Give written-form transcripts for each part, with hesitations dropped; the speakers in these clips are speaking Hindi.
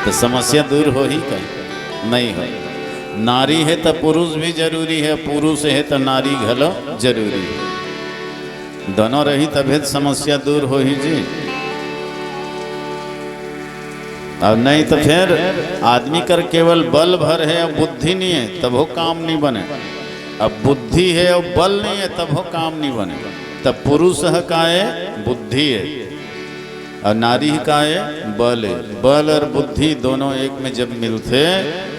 तो समस्या दूर हो ही कहीं नहीं हो। नारी है तो पुरुष भी जरूरी है, पुरुष है तो नारी घलो जरूरी है। दोनों रही तभी समस्या दूर हो ही जी। और नहीं तो फिर आदमी कर केवल बल भर है और बुद्धि नहीं है तब वो काम नहीं बने। अब बुद्धि है और बल नहीं है तब वो काम नहीं बने। तब पुरुष का है बुद्धि है और नारी का है बल है। बल और बुद्धि दोनों एक में जब मिलते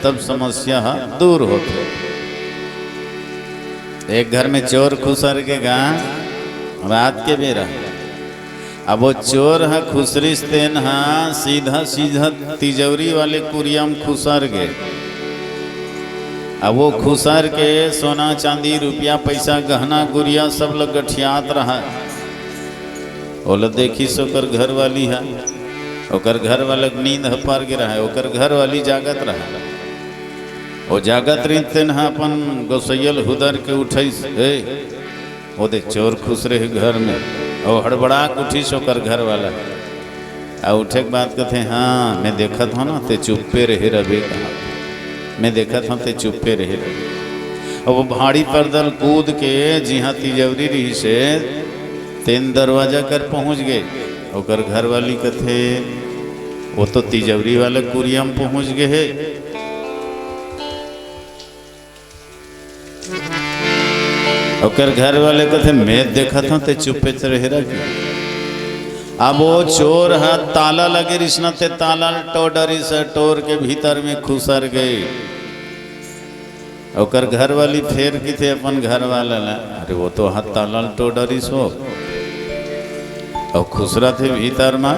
तब समस्या दूर होते। एक घर में चोर खुसर के गा रात के बेरा, अब वो चोर है खुसरिस तेन सीधा सीधा तिजोरी वाले कुरिया में खुसर गए। अब वो खुसर के सोना चांदी रुपया पैसा गहना गुड़िया सब लोग गठियात रहा। ओला देखी सोकर घर वाली है, ओकर घर वाला नींद पार गिरा है, ओकर घर वाली जागत रहा। वो जागत रही ना अपन गोसैयल हुदर के उठे वो देख चोर खुश रहे घर में और हड़बड़ा उठी सोकर घर वाला आ उठे के बाद कहते हाँ मैं देखा था ना ते चुप्पे रहे रबे कहा, मैं देखा था ते चुप्पे रहे रबे। और वो भाड़ी परदल कूद के जी हाँ तिजोरी रही से तेन दरवाजा कर पहुंच गए। ओकर घर वाली कथे वो तो तिजोरी वाले कुरिया में पहुंच गए है। ओकर घर वाले कथे मैं देखा था ते चुप्पे से रह रहा। अब वो चोर है ताला लगे रिश्ना ते ताला टोडरी से टोर के भीतर में खुसर गए। ओकर घर वाली फेर की थे अपन घर वाला ला, अरे वो तो हाथ ताला टोडरी सो और खुसरा थे भीतर में।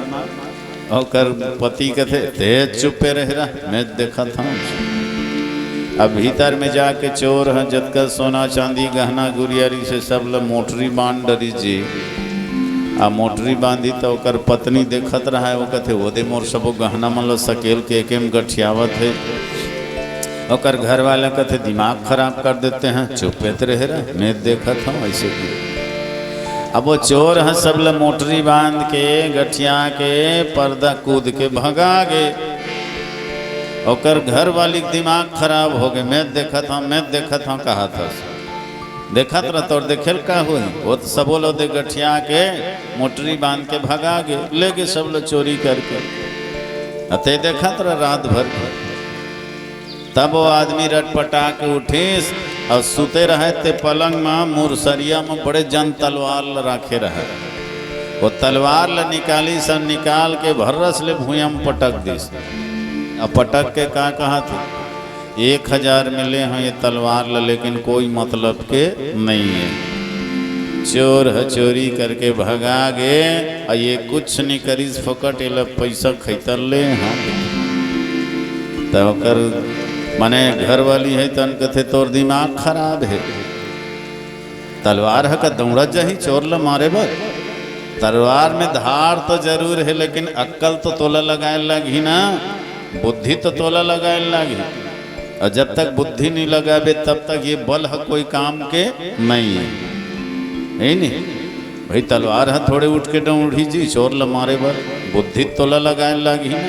और कर पति कथे ते चुप्पे रह रहा मैं देखा था। अब भीतर में जाके चोर है जतका सोना चांदी गहना गुड़ियारी से सब लोग मोटरी बांध डरी जी। आ मोटरी बांधी तो ओकर पत्नी देखत रहा है। वो कथे वो दे मोर सब गहना मतलब सकेल के एकेम गठियावत है। ओकर घर वाला कथे दिमाग खराब कर देते हैं चुप्पे रह रहा मैं देखा था ऐसे की। अब वो चोर है सब लोग मोटरी बांध के गठिया के पर्दा कूद के भगा गए। ओकर घर वाली दिमाग खराब हो गए मैं देखा था कहा था देखा था तो देखेल का हुई वो तो सब लोग दे गठिया के मोटरी बांध के भगा गए ले गए सब लोग चोरी करके। अते देखा था रात भर। तब वो आदमी रटपटा के उठे और सुते रहे ते पलंग में मुरसरिया में बड़े जन तलवार रखे रहे। वो तलवार ल निकाली सब निकाल के भर्रस ले भूया में पटक दी। अब पटक के का कहा थे 1000 मिले हैं ये तलवार ल लेकिन कोई मतलब के नहीं है। चोर है चोरी करके भगा गए और ये कुछ नहीं करी फोकट ये पैसा खैतर ले हाँ। तो कर माने घर वाली है तन कथे तोर दिमाग खराब है। तलवार है का दौड़ा जाही चोर ल मारे बर। तलवार में धार तो जरूर है लेकिन अक्कल तो तोला लगाए लगी ना, बुद्धि तो तोला लगाए लगी। और जब तक बुद्धि नहीं लगावे तब तक ये बल है कोई काम के नहीं है नहीं भाई। तलवार है थोड़े उठ के डौड़ी जी चोर ल मारे बर, बुद्धि तोला लगाए लगी ना।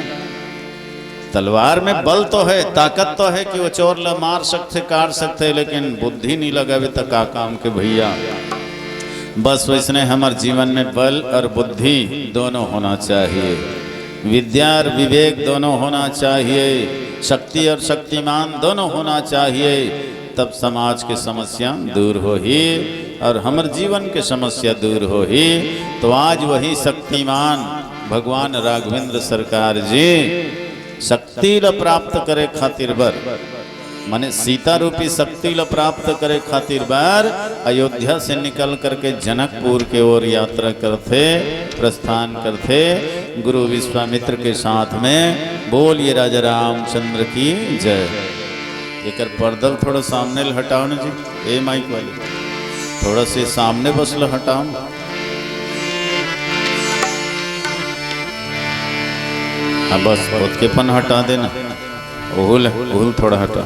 तलवार में बल तो है ताकत तो है कि वो चोर ल मार सकते काट सकते लेकिन बुद्धि नहीं लगावे तो का काम के भैया। बस वैसने हमारे जीवन में बल और बुद्धि दोनों होना चाहिए, विद्या और विवेक दोनों होना चाहिए, शक्ति और शक्तिमान दोनों होना चाहिए। तब समाज के समस्या दूर हो ही और हमारे जीवन के समस्या दूर हो ही। तो आज वही शक्तिमान भगवान राघवेंद्र सरकार जी शक्ति ल प्राप्त करे खातिर बर माने सीता रूपी शक्ति ल प्राप्त करे खातिर बार अयोध्या से निकल करके जनकपुर के ओर यात्रा करते प्रस्थान करते गुरु विश्वामित्र के साथ में। बोलिए राजा रामचंद्र की जय। एक पर्दल थोड़ा सामने हटाओ ना जी, ए माइक वाले थोड़ा से सामने बस ल हटाओ। हाँ बस खुद के पन हटा देना, ओहुल थोड़ा हटा।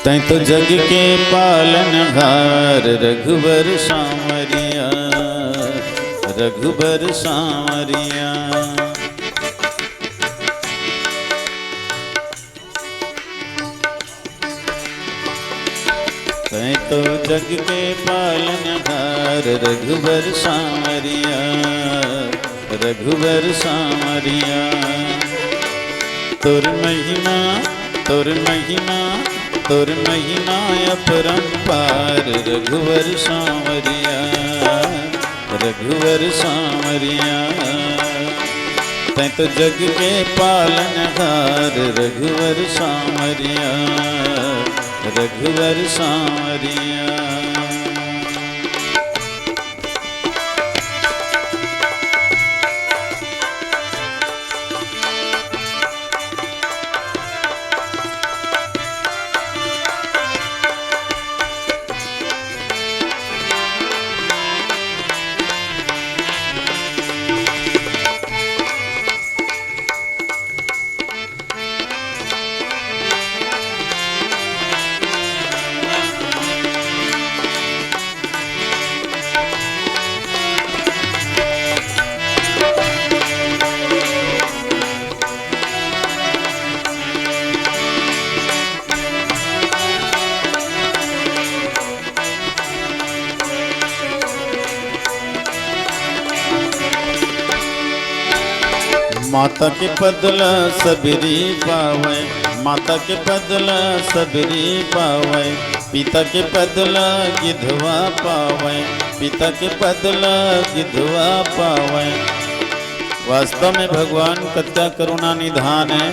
तै तो जग के पालन हार रघुवर सामरिया रघुबर सांवरिया। तै तो जग के पालनहार रघुबर सांवरिया, रघुबर सांवरिया। तुर महिमा, तुर महिमा, तुर महिमा अपरंपार रघुवर सांवरिया, रघुवर सांवरिया। तै तो जग के पालनहार रघुवर सांवरिया, रघुवर सांवरिया। माता के पदला सबरी पावे, माता के पदला सबरी पावे। पिता के पदला गिधवा पावे, पिता के पदला गिधवा पावे। वास्तव में भगवान कत्या करुणा निधान है।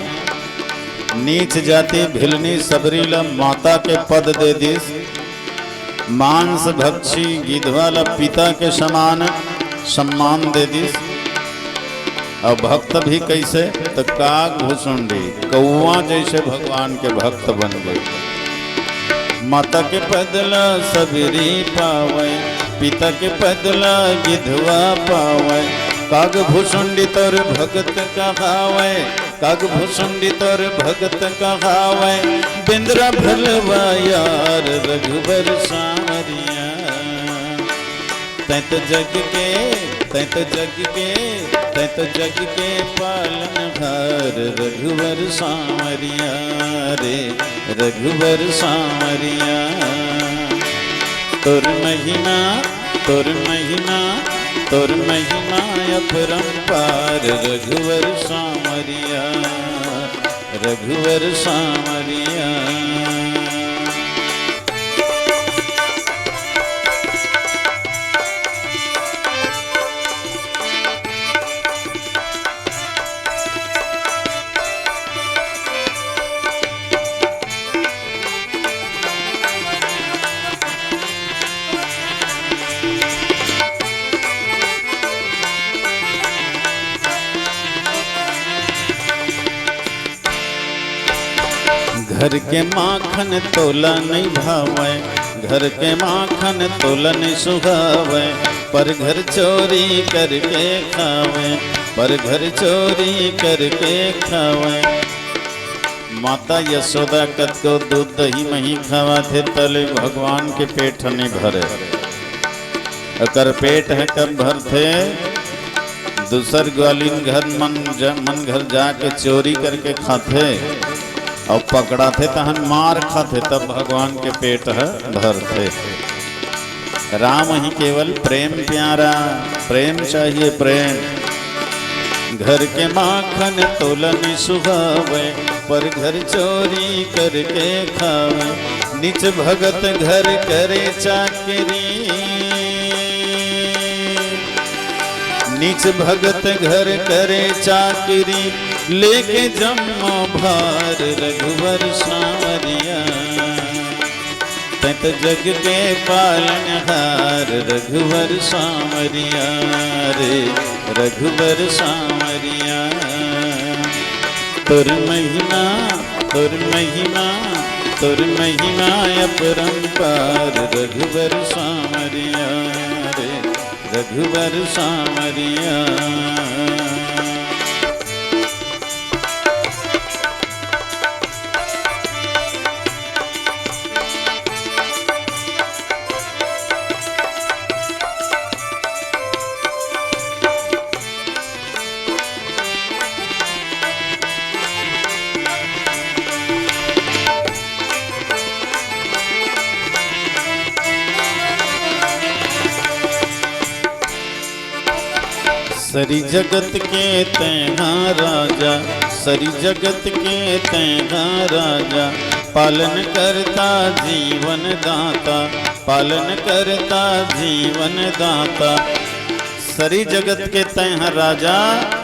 नीच जाति भिलनी सबरीला माता के पद दे दिस, मांस भक्षी गिधवाला पिता के समान सम्मान दे दिस। और भक्त भी कैसे, तो काग भुसुंडी कौआ जैसे भगवान के भक्त बन गए। माता के पदला सबरी पावे, पिता के पदला गिधवा पावे। काग भुसुंडी तोर भगत कहावे, काग भुसुंडी तोर भगत कहावे। बिंद्रा भलवा यार रघुबर सांवरिया। तै तो जग के, तै तो जग के, तै तो जग के पालनहार रघुवर सांवरिया रे, रघुवर सांवरिया। तुर महिमा, तुर महिमा, तुर महिमा अपरंपार रघुवर सांवरिया, रघुवर सांवरिया। घर के माखन तोला नहीं भावे, घर के माखन तोला नहीं सुहावे। पर घर चोरी करके खावे, पर घर चोरी करके खावे। माता यशोदा कत को दूध दही मही खावा थे, तले भगवान के पेट नहीं भरे। अकर पेट है कब भर थे, दूसर ग्वालिन घर मन घर जाके चोरी करके खाते और पकड़ा थे तहन मार खाते, तब भगवान के पेट है भर थे। राम ही केवल प्रेम प्यारा, प्रेम चाहिए प्रेम। घर के माखन तोलन सुहावे, पर घर चोरी करके खावे। निच भगत घर करे चाकरी, निच भगत घर करे चाकरी। लेके जम्मो भार रघुवर सांवरिया। तै तो जग के पालनहार रघुवर सांवरिया रे, रघुवर सांवरिया। तुर महिमा, तुर महिमा, तुर महिमा अपरंपार रघुवर सांवरिया रे, रघुवर सांवरिया। सरी जगत के तैहा राजा, सरी जगत के तैहा राजा, पालन करता जीवन दाता, पालन करता जीवन दाता। सरी जगत के तैहा राजा,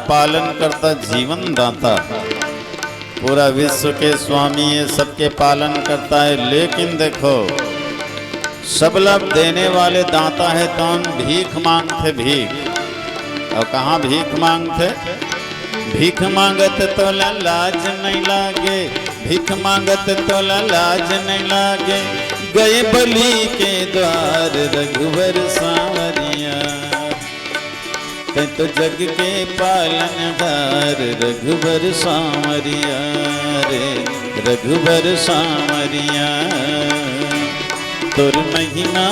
पालन करता जीवन दाता। पूरा विश्व के स्वामी है, सबके पालन करता है। लेकिन देखो सब लाभ देने वाले दाता है कौन? भीख मांगते भीख। और कहाँ भीख मांगते? भीख मांगत तो लाज नहीं लागे, भीख मांगत तो लाज नहीं लागे। गए बलि के द्वार रघुवर सांवरिया, तो जग के पालनहार रघुवर सांवरिया रे, रघुवर सांवरिया। तुर महिमा,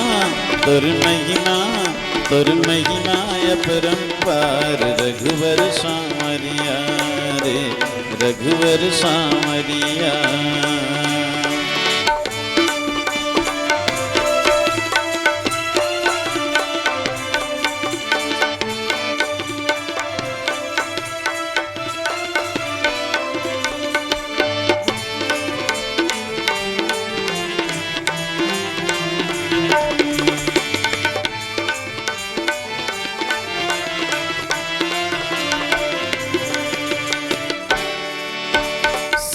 तुर महिमा, तुर महिमा अपरंपार रघुवर सांवरिया रे, रघुवर सांवरिया।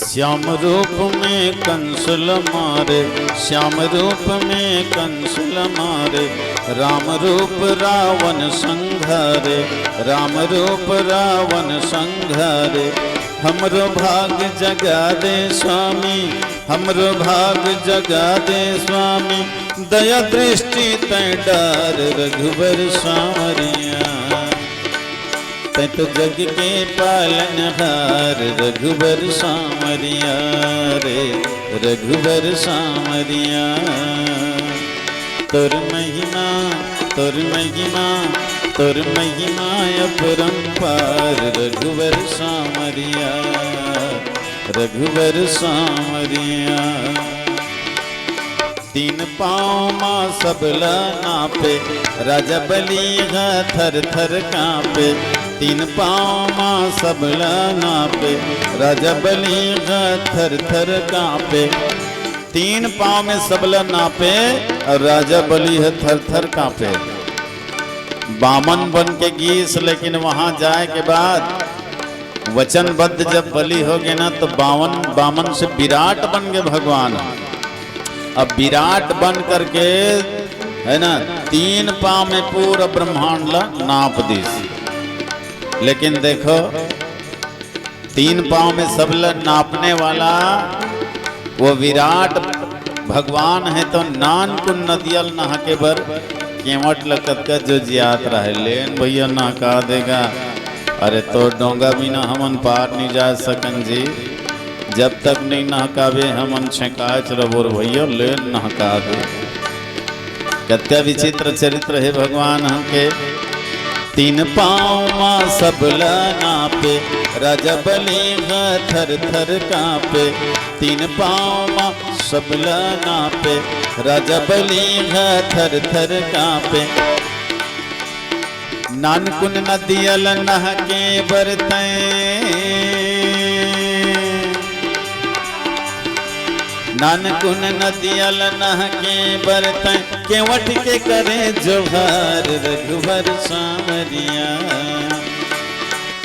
श्याम रूप में कंसल मारे, श्याम रूप में कंसल मारे। राम रूप रावण संघारे, राम रूप रावण संघारे। हमरो भाग जगा दे स्वामी, हमरो भाग जगा दे स्वामी। दया दृष्टि तै डार रघुवर सांवरिया, तै तो जग के पालनहार रघुवर सांवरिया रे, रघुवर सांवरिया। तुर महिमा, तुर महिमा, तुर महिमा अपरंपार रघुवर सांवरिया, रघुवर सांवरिया। तीन पाँव माँ सबला नापे, राजा बलि थर थर कांपे। तीन पाँव माँ सबला नापे, राजा बलि थर थर कांपे। तीन पाँव में सबला नापे और राजा बलि थर थर कांपे। बामन बन के गीस, लेकिन वहां जाए के बाद वचनबद्ध जब बलि हो गए ना, तो बामन से विराट बन गए भगवान। अब विराट बन करके है ना, तीन पाँव में पूरा ब्रह्मांड ला नाप दी। लेकिन देखो तीन पाँव में सबला नापने वाला वो विराट भगवान है, तो नान को नदियल नहा के बर केवट लकत का जो जियात रहे। लेन भैया नहका देगा, अरे तो डोंगा भी ना हमन पार नहीं जा सकन जी। जब तक नहीं नहकावे हमन छेकाच रबोर भैया, लेन नहका दे। कत्या विचित्र चरित्र है भगवान हमके। तीन पाँव माँ सबला नापे, राजा बलि थर थर कांपे। तीन पाँव माँ सबला नापे, राजा बलि थर थर कांपे। नानकुन नदियल नहके बरतै, नानकुन नदियल नहके बरतै। केवट के करे जोहार रघुवर सांवरिया,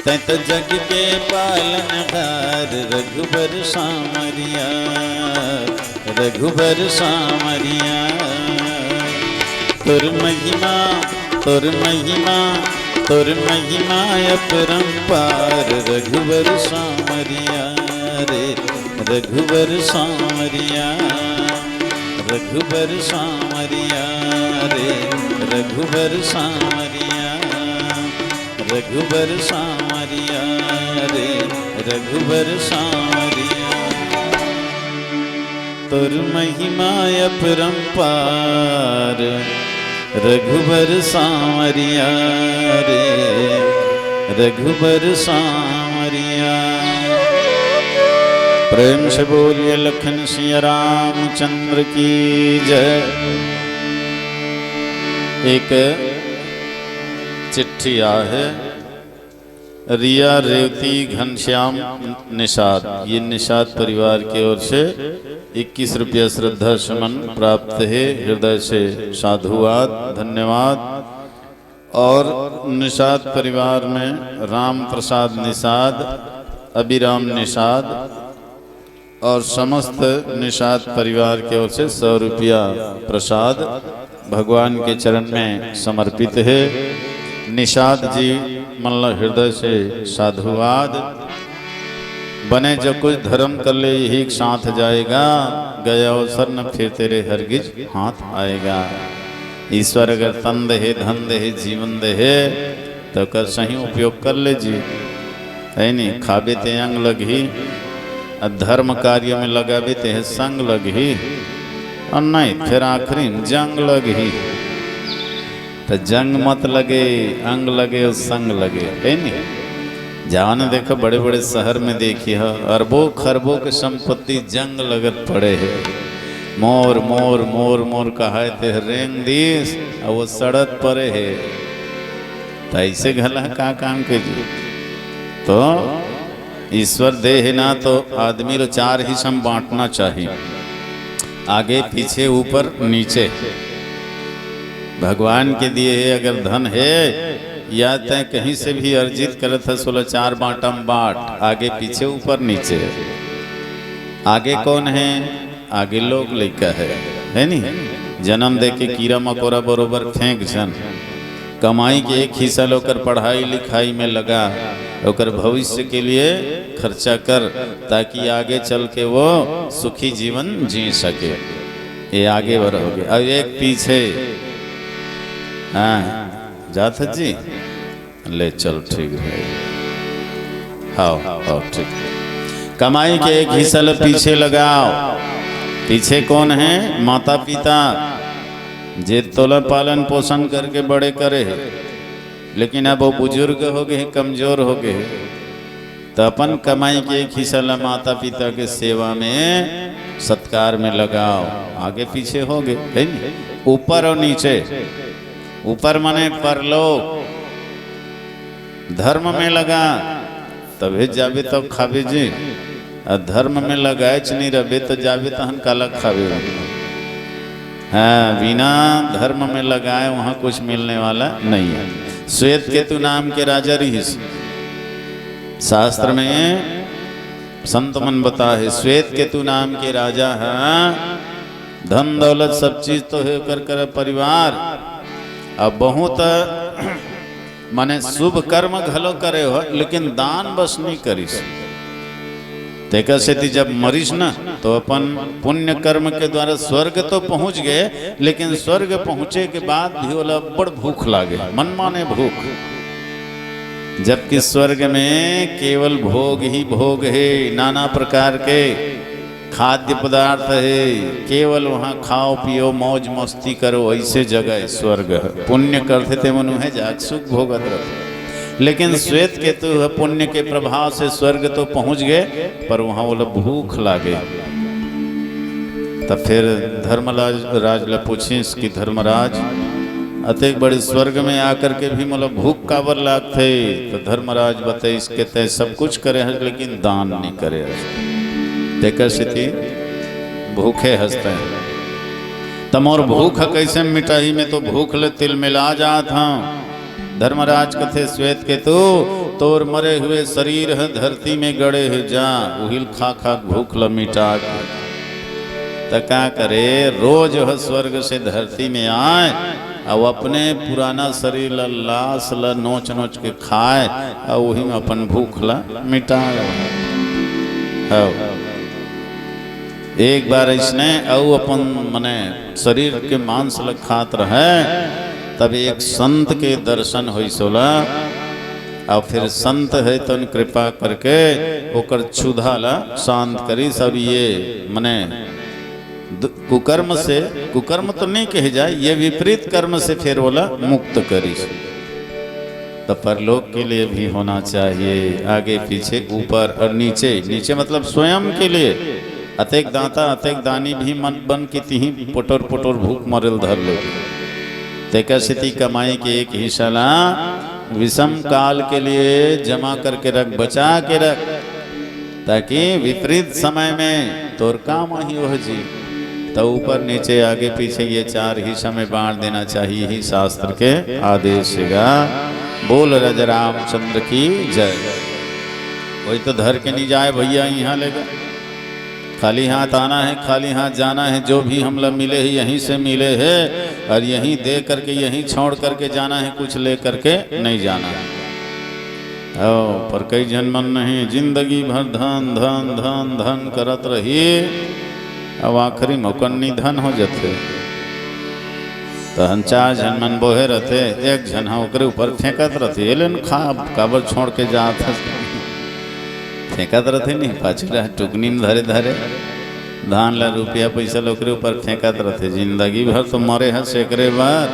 तै तो जग के पालनहार रघुवर सांवरिया, रघुवर सांवरिया। तुर महिमा, तुर महिमा, तुर महिमा अपरंपार रघुवर सांवरिया रे, रघुवर सांवरिया, रघुवर सांवरिया रे, रघुवर सांवरिया, रघुवर सांवरिया रे, रघुवर सांवरिया। तुर महिमा अपरंपार रघुवर सांवरिया रे, रघुवर सांवरिया। प्रेम से बोलिए लखन सिया रामचंद्र की जय। एक चिट्ठी आ है रिया, रेवती, घनश्याम, निषाद, ये निषाद परिवार की ओर से 21 रुपया श्रद्धा सुमन प्राप्त है। हृदय से साधुवाद, धन्यवाद। और निषाद परिवार में राम प्रसाद निषाद, अभिराम निषाद और समस्त निषाद परिवार की ओर से 100 रुपया प्रसाद भगवान के चरण में समर्पित है। निषाद जी मतलब हृदय से साधुवाद। बने जो कुछ धर्म कर ले यही साथ जाएगा, गया अवसर न फिर तेरे हरगिज हाथ आएगा। ईश्वर अगर तन दे, धन दे, जीवन दे तो कर सही उपयोग कर ले जी, है नहीं। खाबे ते अंग लगी, धर्म कार्य में लगाबे ते संग लगी, और नहीं फिर आखिरी जंग लगी। तो जंग मत लगे, अंग लगे और संग लगे, है नहीं। जाओ न देखो बड़े बड़े शहर में देखिए अरबों खरबों की संपत्ति जंग लगत पड़े है। मोर मोर मोर मोर कहा थे रेंग दीस और वो सड़क पड़े है। तो ऐसे घला का काम के जी। तो ईश्वर दे है ना, तो आदमी को 4 हिस्सा में बांटना चाहिए, आगे पीछे ऊपर नीचे। भगवान के दिए है अगर धन है या तय कहीं से भी अर्जित करत है 16 बांटम बाट, आगे पीछे ऊपर नीचे। आगे कौन है? आगे लोग लइका है नहीं। जन्म दे के कीड़ा मकोड़ा बरोबर फेंक जन, कमाई के एक हिस्सा लोकर पढ़ाई लिखाई में लगा, ओकर भविष्य के लिए खर्चा कर, ताकि आगे चल के वो सुखी जीवन जी सके। ये आगे बढ़ोगे। अब एक पीछे, हाँ जात जी ले चल ठीक है, हाँ ठीक। कमाई के एक हिस्सा लो पीछे लगाओ। पीछे कौन है? माता पिता, जे तोला पालन पोषण करके बड़े करे है, लेकिन अब वो बुजुर्ग हो गए, कमजोर हो गए, तो अपन कमाई के एक हिस्सा ला माता पिता के सेवा में सत्कार में लगाओ। आगे पीछे हो गए, है नहीं। ऊपर और नीचे। ऊपर माने परलोक, धर्म में लगा तबे जाबे तो खाबे जी, और धर्म में लगाए नहीं रहे तो जाबे तहन काला खाबे। हाँ, बिना धर्म में लगाए वहाँ कुछ मिलने वाला नहीं है। श्वेत केतु नाम के राजा रही, शास्त्र में संत मन बता है, श्वेत केतु नाम के राजा है। धन दौलत सब चीज तो है कर परिवार, अब बहुत माने शुभ कर्म घलो करे हो, लेकिन दान बस नहीं करीस। तेका से जब मरीश ना तो अपन पुण्य कर्म के द्वारा स्वर्ग तो पहुंच गए, लेकिन स्वर्ग पहुंचे के बाद भी बोला बड़ भूख लागे, मन माने भूख। जबकि स्वर्ग में केवल भोग ही भोग है, नाना प्रकार के खाद्य पदार्थ है, केवल वहाँ खाओ पियो मौज मस्ती करो, ऐसे जगह स्वर्ग है। पुण्य करते थे मनु है जाग सुख भोगत रहते। लेकिन श्वेत केतु है, पुण्य के प्रभाव से स्वर्ग तो पहुंच गए, पर वहाँ वो लोग भूख लागे। तब फिर धर्मराज ला पूछिस कि धर्मराज अतेक बड़े स्वर्ग में आकर के भी मतलब भूख काबर लागते? तो धर्मराज बताए इसके तय सब कुछ करे है, लेकिन दान नहीं करे। देखा स्थिति भूखे हंसते हैं। तमोर भूख कैसे मिटाई में तो भूख ले तिल मिला जात हाँ। धर्मराज कथे श्वेत केतु तोर मरे हुए शरीर है धरती में गड़े है, जा उहिल खा खा भूख ल मिटा। तो क्या करे, रोज है स्वर्ग से धरती में आए और अपने पुराना शरीर ला लाश ला नोच नोच के खाए और वही में अपन भूख ला मिटा। एक बार इसने औ अपन मने शरीर के मांस ल खात रहे, तब एक संत के दर्शन हुई सोला। और फिर संत है तो कृपा करके ओकर क्षुधा ला शांत करी। सब ये मने कुकर्म से, कुकर्म तो नहीं कहे जाए, ये विपरीत कर्म से फिर बोला मुक्त करी। तो परलोक के लिए भी होना चाहिए, आगे पीछे ऊपर और नीचे। नीचे मतलब स्वयं के लिए। अतेक दाता अतेक दानी भी मन बन की तिही पोटोर पोटोर भूख मरल धर लो। तेका स्थिति कमाई के एक हिस्सा ला विषम काल के लिए जमा करके रख, बचा के रख, ताकि विपरीत समय में तोर काम ही हो जी। तो ऊपर नीचे आगे पीछे ये 4 हिस्सा में बांट देना चाहिए ही शास्त्र के आदेश है। बोल राजा रामचंद्र की जय। वही तो धर के नहीं जाए भैया यहाँ लेगा, खाली हाथ आना है, खाली हाथ जाना है। जो भी हम लोग मिले हैं यहीं से मिले हैं, और यहीं दे करके यहीं छोड़ करके जाना है, कुछ ले करके नहीं जाना है। पर कई जन मन नहीं, जिंदगी भर धन धन धन धन करत रही, अब आखिरी मौकन्नी धन हो जाते। तो हम 4 जन मन बोहे रहते, एक जन ओकरे ऊपर फेंकत रहते, एलन खा काबर छोड़ के जात फेंकत रहते नहीं, पाछला टुकनी में धरे धरे धान ला रुपया पैसा लोकरे ऊपर फेंकत रहते। जिंदगी भर तो मरे है सेकरे बार,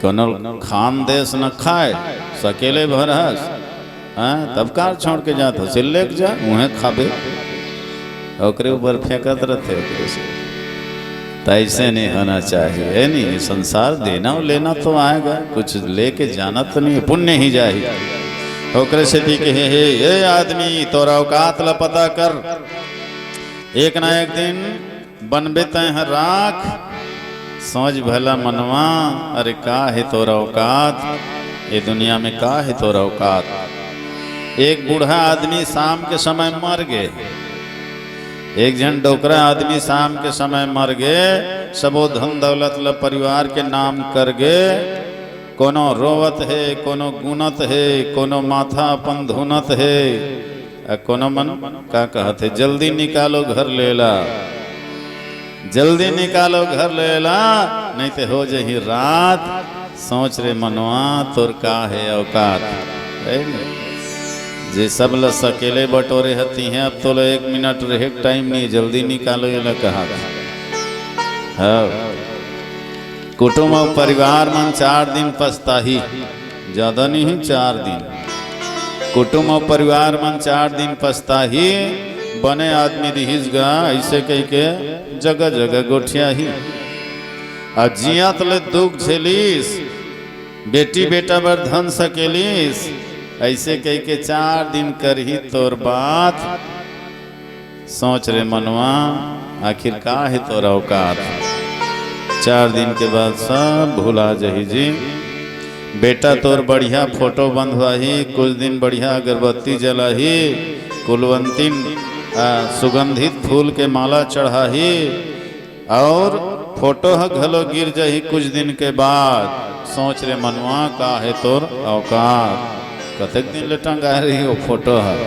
कोनो खान देश न खाए, सकेले भर हस, तब कार छोड़ के जात हो, से लेके जा उन्हें खाबे, ओकरे ऊपर फेंकत रहते ओकरे से। तो ऐसे नहीं होना चाहिए, नहीं संसार देना और लेना तो आएगा, कुछ लेके जाना तो नहीं, पुण्य ही जाए। ओकरे से दी के हे ये आदमी तोरा औकात ला पता कर, एक ना एक दिन बनबे तय राख, सोच भला मनवा, अरे का है तोरा औकात, ये दुनिया में का है तोरा औकात। एक बूढ़ा आदमी शाम के समय मर गए, एक जन डोकरा आदमी शाम के समय मर गए, सबो धन दौलत ला परिवार के नाम कर गए, कोनो रोवत है, कोनो गुनत है, कोनो माथा अपन धुनत है, कोनो मन का कहते जल्दी निकालो घर लेला, जल्दी निकालो घर लेला, नहीं तो हो जाही रात। सोच रे मनवा तोर का है औकात, जे सब ल सकेले बटोरे हती हैं, अब तो 1 मिनट रहे टाइम नहीं, जल्दी निकालो ये ला कहा। हाँ कुटुंब और परिवार मन 4 दिन पछता ही, ज्यादा नहीं 4 दिन। कुटुंब और परिवार मन 4 दिन पछता ही, बने आदमी रहीस गा ऐसे कह के जगह जगह गोठिया ही। जियात ले दुख झेलीस, बेटी बेटा बर धन सकेलीस, ऐसे कह के 4 दिन कर ही तोर बात। सोच रे मनवा आखिर का है तोर औकात। 4 दिन के बाद सब भुला जही जी। बेटा तोर बढ़िया फोटो बंधवाही, कुछ दिन बढ़िया अगरबत्ती जलाही, कुलवंतीन सुगंधित फूल के माला चढ़ाही, और फोटो घलो गिर जही कुछ दिन के बाद। सोच रे मनवा का है तोर औकात, कतक दिन ले टंगा रही वो फोटो है,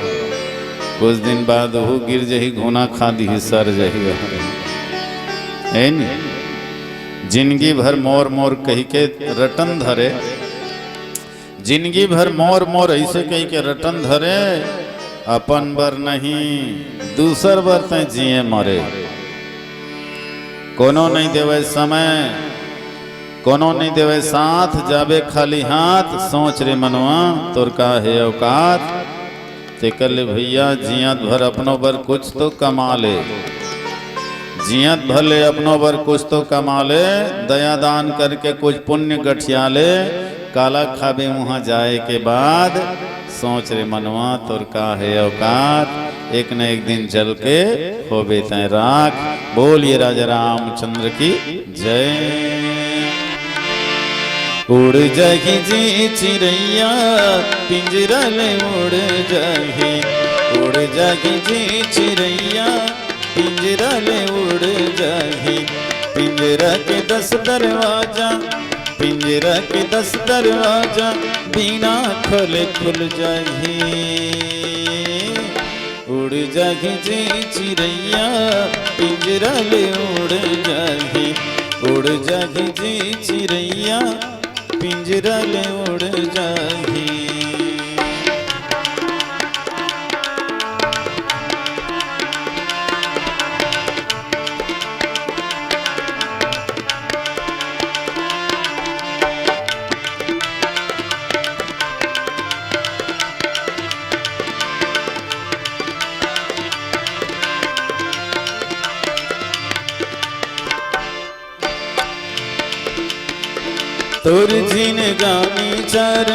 कुछ दिन बाद वो गिर जही, घुना खा दी सर जही है नी। जिंदगी भर मोर मोर कही के रटन धरे, जिंदगी भर मोर मोर ऐसे कही के रटन धरे, अपन बर नहीं दूसर बर तय जिए मरे। कोनो नहीं देवे समय, कोनो नहीं देवे साथ, जाबे खाली हाथ। सोच रे मनवा तोर का है औकात, ते कर ले भैया जियात भर अपनों बर कुछ तो कमा ले, जियत भले अपनों बर कुछ तो कमा ले, दया दान करके कुछ पुण्य गठिया ले, काला खाबे वहाँ जाए के बाद। सोच रे मनवा तोर का है औकात, एक न एक दिन चल के होबे तय राख। बोलिए राजा रामचंद्र की जय। उड़ जाही जी चिड़ैया पिंजरा ले उड़ जाही, उड़ जाही जी चिड़ैया पिंजरा ले उड़ जाही। पिंजरा के 10 दरवाजा, पिंजरा के 10 दरवाजा, बिना खोले खुल जाही। उड़ जाही जी चिड़ैया पिंजरा ले उड़ जाही, उड़ जाही जी चिड़ैया पिंजरा ले उड़ जाही। तोर जिन गानी चार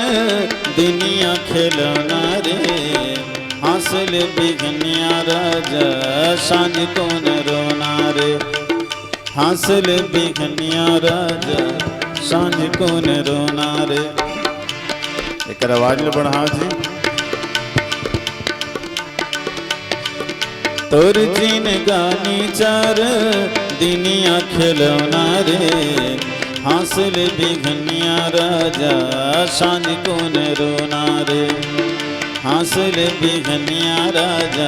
दुनिया खिलौना रे हासिल बिघनिया राजा सांझ कौन रोना रे हासिल बिघनिया राजा सांझ कौन रोना रे। एक आवाज ले बढ़ा जी। तोर जिन गानी चार दुनिया खिलौना रे हासिल बिघनिया राजा सांझ कौन रोना रे हासिल बिघनिया राजा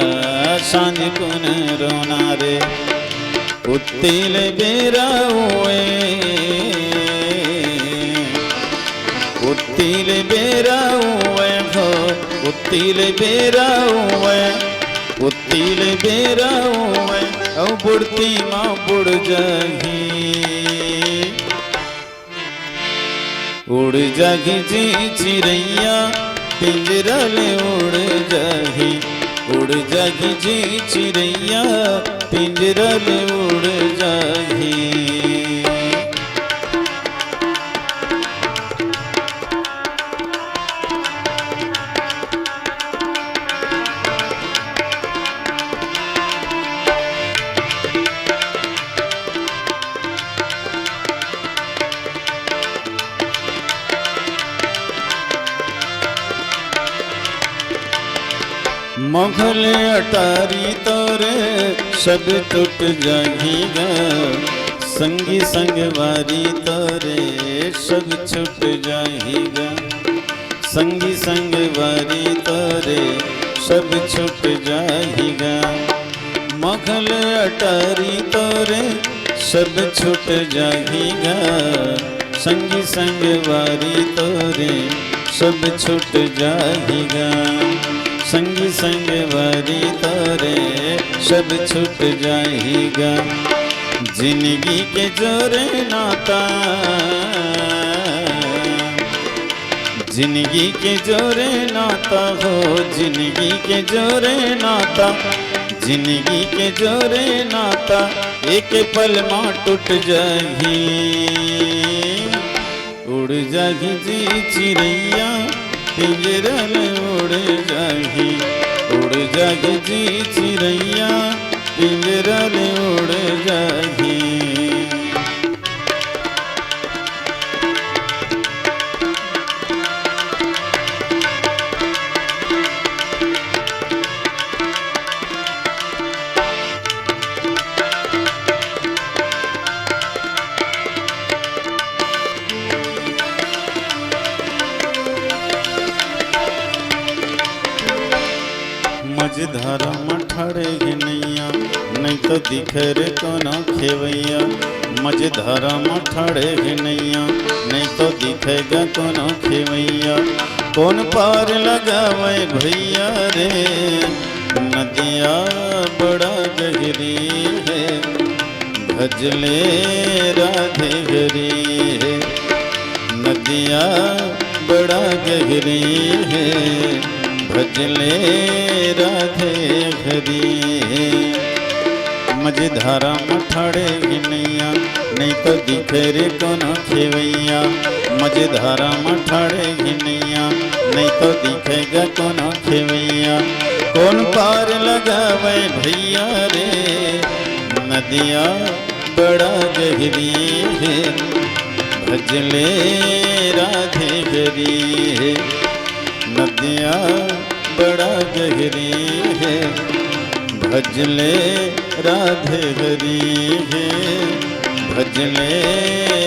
सांझ कौन रोना रे। उत्तिल बेरा हुए उत्तिल बेरा हुए हो उत्तिल बेरा हुए उत्तिल बेरा हुए औ बुढ़ती माँ बुढ़ जागी उड़ जागी जी चिड़ैया पिंजरा ले उड़ जागी उड़ जागी जी चिड़ैया पिंजरा ले उड़ जागी। मोघल अटारी तोरे सब टूट जाएगा संगी संगवारी तोरे सब छूट जाएगा संगी संगवारी तोरे सब छूट जाएगा। मोघल अटारी तोरे सब छूट जाएगा संगी संगवारी तोरे सब छूट जाएगा संगी संगवारी तोरे सब छूट जाएगा। जिंदगी के जोरे नाता जिंदगी के जोरे नाता हो जिंदगी के जोरे नाता जिंदगी के जोरे नाता एक पल माँ टूट जाएगी उड़ जाएगी जी चिड़ैया पिंजरा में उड़ जागी उड़ जागी जी चिड़ैया पिंजरा में उड़ जागी। मझधारा मठाड़े घनैया नहीं तो दिखे रे कोनो खेवैया मझधारा मठाड़े घनैया नहीं तो दिखेगा कोनो खेवैया। कौन पार लगावे भैया रे नदिया बड़ा गहरी है भजले राधे हरी है नदिया बड़ा गहरी है भजले राधे हरी। मझधारा मठाड़े घनैया नहीं तो दिखे रे कोनो खेवैया मझधारा मठाड़े घनैया नहीं तो दिखेगा कोनो खेवैया। कौन पार लगावे भैया रे नदिया बड़ा गहरी है भजले राधे हरी है नदिया बड़ा गहरी है भजले राधे हरी है भजले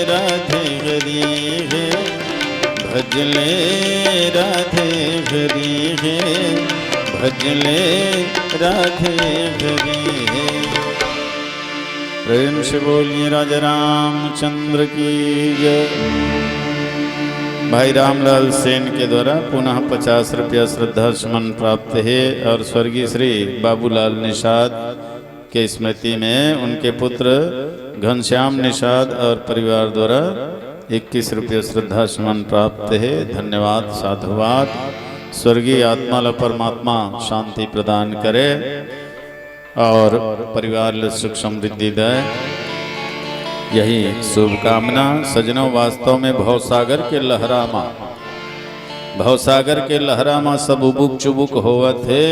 राधे हरी है भजले राधे हरी है भजले राधे हरी है। प्रेम से बोलिए राजा रामचंद्र की जय। भाई रामलाल सेन के द्वारा पुनः 50 रुपया श्रद्धा सुमन प्राप्त है और स्वर्गीय श्री बाबूलाल निषाद के स्मृति में उनके पुत्र घनश्याम निषाद और परिवार द्वारा 21 रुपये श्रद्धा सुमन प्राप्त है। धन्यवाद साधुवाद। स्वर्गीय आत्मा ला परमात्मा शांति प्रदान करे और परिवार ले सुख समृद्धि दे। यही शुभकामना सजनों। वास्तव में भवसागर के लहरामा, भवसागर के लहरामा सब उबुक चुबुक होवत है,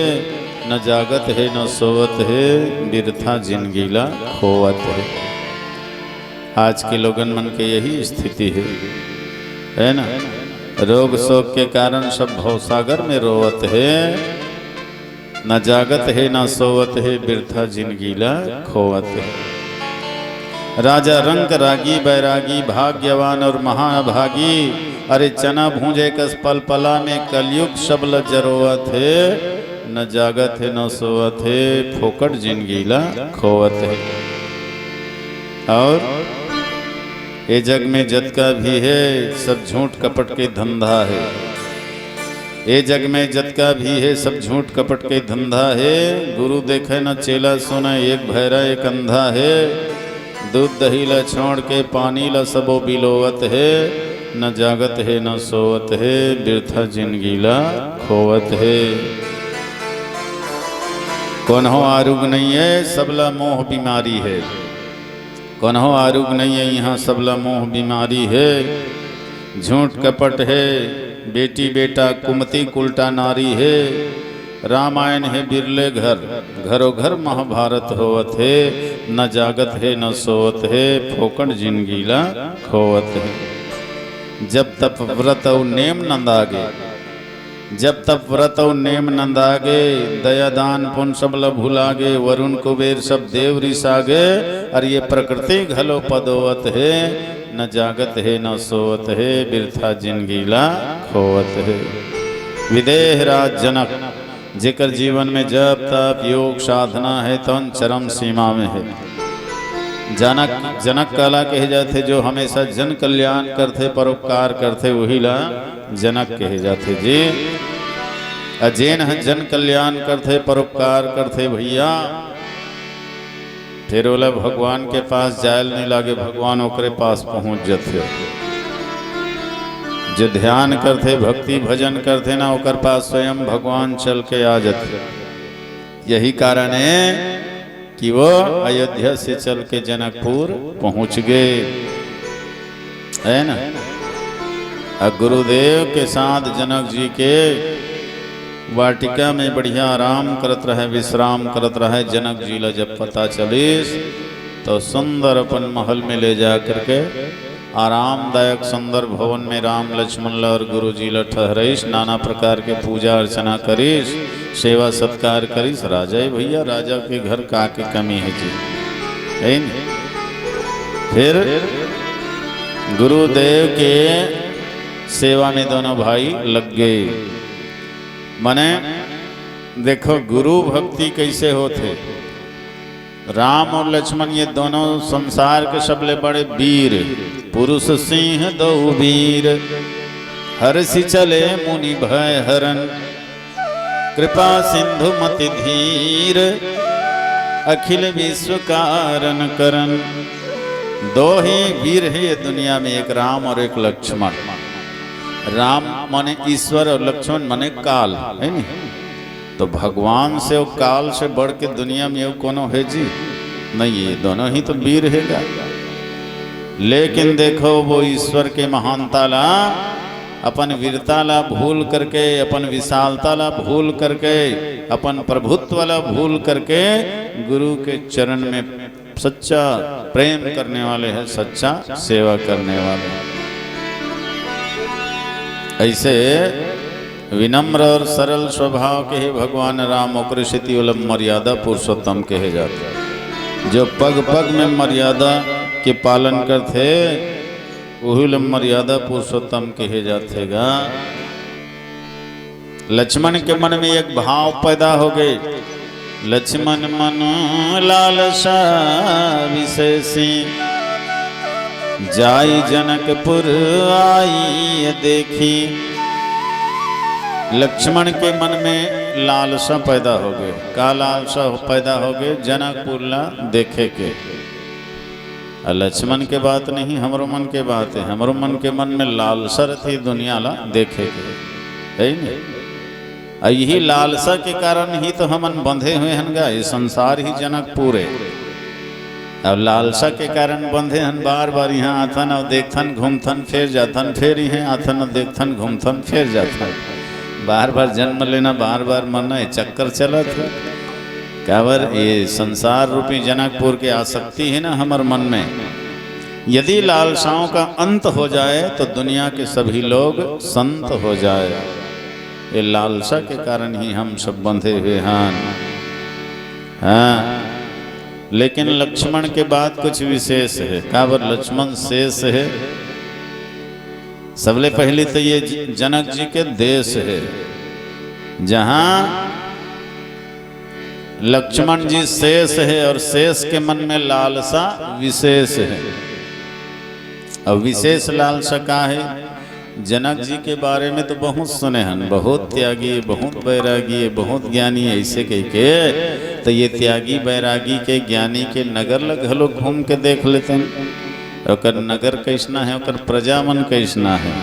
न जागत है न सोवत है, बिरथा जिनगीला खोवत है। आज के लोगन मन के यही स्थिति है ना। रोग शोक के कारण सब भवसागर में रोवत है, न जागत है न सोवत है, बिरथा जिनगीला खोवत है। राजा रंक रागी बैरागी भाग्यवान और महाभागी, अरे चना भूंजे कस पल पला में कलयुग शबल जरोवत है, न जागत है न सोवत है, फोकट जिनगीला खोवत है। और ये जग में जतका भी है सब झूठ कपट के धंधा है। ये जग में जतका भी है सब झूठ कपट के धंधा है। गुरु देखे न चेला सुने, एक भैरा एक अंधा है। दूध दही ला छोड़ के पानी ला सबो बिलोवत है, न जागत है न सोवत है, बिरथा जिनगीला खोवत है। कौनहो आरोग नहीं है सबला मोह बीमारी है, कौनहो आरोग नहीं है यहाँ सबला मोह बीमारी है। झूठ कपट है बेटी बेटा कुमति कुलटा नारी है। रामायण है बिरले घर, घरों घर महाभारत होवत है, न जागत है न सोवत है, फोकट जिनगीला खोवत है। जब तप व्रत नेम नंदागे, जब तप व्रत नेम नंदागे, दया दान पुण्य सबल भुलागे, वरुण कुबेर सब देव रिसागे, और ये प्रकृति घलो पदोवत है, न जागत है न सोवत है, बिरथा जिनगीला खोवत है। विदेह राज जनक, जेकर जीवन में जब तप योग साधना है तो चरम सीमा में है। जनक जनक काला कहे जाते जो हमेशा जन कल्याण करते परोपकार करते, वही ला जनक कहे जाते जी। अजैन जन कल्याण करते परोपकार करते भैया, फिर बोला भगवान के पास जायल नहीं लागे, भगवान ओकरे पास पहुंच जाते। जो ध्यान करते भक्ति भजन करते ना, ओकर पास स्वयं भगवान चल के आ जाते। यही कारण है कि वो अयोध्या से चल के जनकपुर पहुंच गए, है ना। और गुरुदेव के साथ जनक जी के वाटिका में बढ़िया आराम करत रहे, विश्राम करत रहे। जनक जी ला जब पता चलिस तो सुंदर अपन महल में ले जा करके आरामदायक सुंदर भवन में राम लक्ष्मण ला और गुरु जी ला ठहरिस, नाना प्रकार के पूजा अर्चना करिस, सेवा सत्कार करिस। राजा ही भैया, राजा के घर का के कमी है जी, है न? फिर गुरुदेव के सेवा में दोनों भाई लग गए। माने देखो गुरु भक्ति कैसे होते। राम और लक्ष्मण ये दोनों संसार के सबले बड़े वीर, पुरुष सिंह दो वीर, हर्षि चले मुनि भय हरन, कृपा सिंधु मति धीर, अखिल विश्व कारण करन। दो ही वीर है ये दुनिया में, एक राम और एक लक्ष्मण। राम माने ईश्वर और लक्ष्मण माने काल, है नहीं। तो भगवान से और काल से बढ़ के दुनिया में वो कोनो है जी नहीं, ये दोनों ही तो वीर हैगा। लेकिन देखो वो ईश्वर के महानता ला, अपन वीरता ला भूल करके, अपन विशालता ला भूल करके, अपन प्रभुत्व ला भूल करके गुरु के चरण में सच्चा प्रेम करने वाले हैं, सच्चा सेवा करने वाले। ऐसे विनम्र और सरल स्वभाव के ही भगवान राम ओकृषिति मर्यादा पुरुषोत्तम कहे जाते। जो पग पग में मर्यादा के पालन करते वही मर्यादा पुरुषोत्तम कहे जातेगा। लक्ष्मण के मन में एक भाव पैदा हो गए, लक्ष्मण मन लालसा विशेषी, जाई जनकपुर आई देखी। लक्ष्मण के मन में लालसा पैदा हो गए। का लालसा पैदा हो गए? जनकपुर ला देखे के। लक्ष्मण के बात नहीं, हमरो मन के बात है। हमरो मन के मन में लालसा रहती दुनिया ला देखे के, है नहीं। यही लालसा के कारण ही तो हमन बंधे हुए हैं गा। ये संसार ही जनकपुर है, अब लालसा के कारण बंधे हन, बार बार यहाँ आथन और देखथन घूमथन फिर जाथन, फिर यहाँ आथन और देखथन घूमथन फिर जाथन, बार बार जन्म लेना, बार बार मरना, ये चक्कर चला था। काबर ये संसार रूपी जनकपुर की आसक्ति है ना हमारे मन में, यदि लालसाओं का अंत हो जाए तो दुनिया के सभी लोग संत हो जाए। ये लालसा के कारण ही हम सब बंधे हुए हैं। हाँ, लेकिन लक्ष्मण के बाद कुछ विशेष है। काबर लक्ष्मण शेष है। सबले पहले तो ये जनक जी के देश है, जहां लक्ष्मण जी शेष है और शेष के मन में लालसा विशेष है। और विशेष लालसा का है, जनक जी के बारे में तो बहुत सुने हैं, बहुत त्यागी, बहुत बैरागी, बहुत ज्ञानी, ऐसे कह के तो ये त्यागी बैरागी के ज्ञानी के नगर लगलो घूम के देख लेते हैं। और नगर कैसना है, और प्रजा मन कैसना है,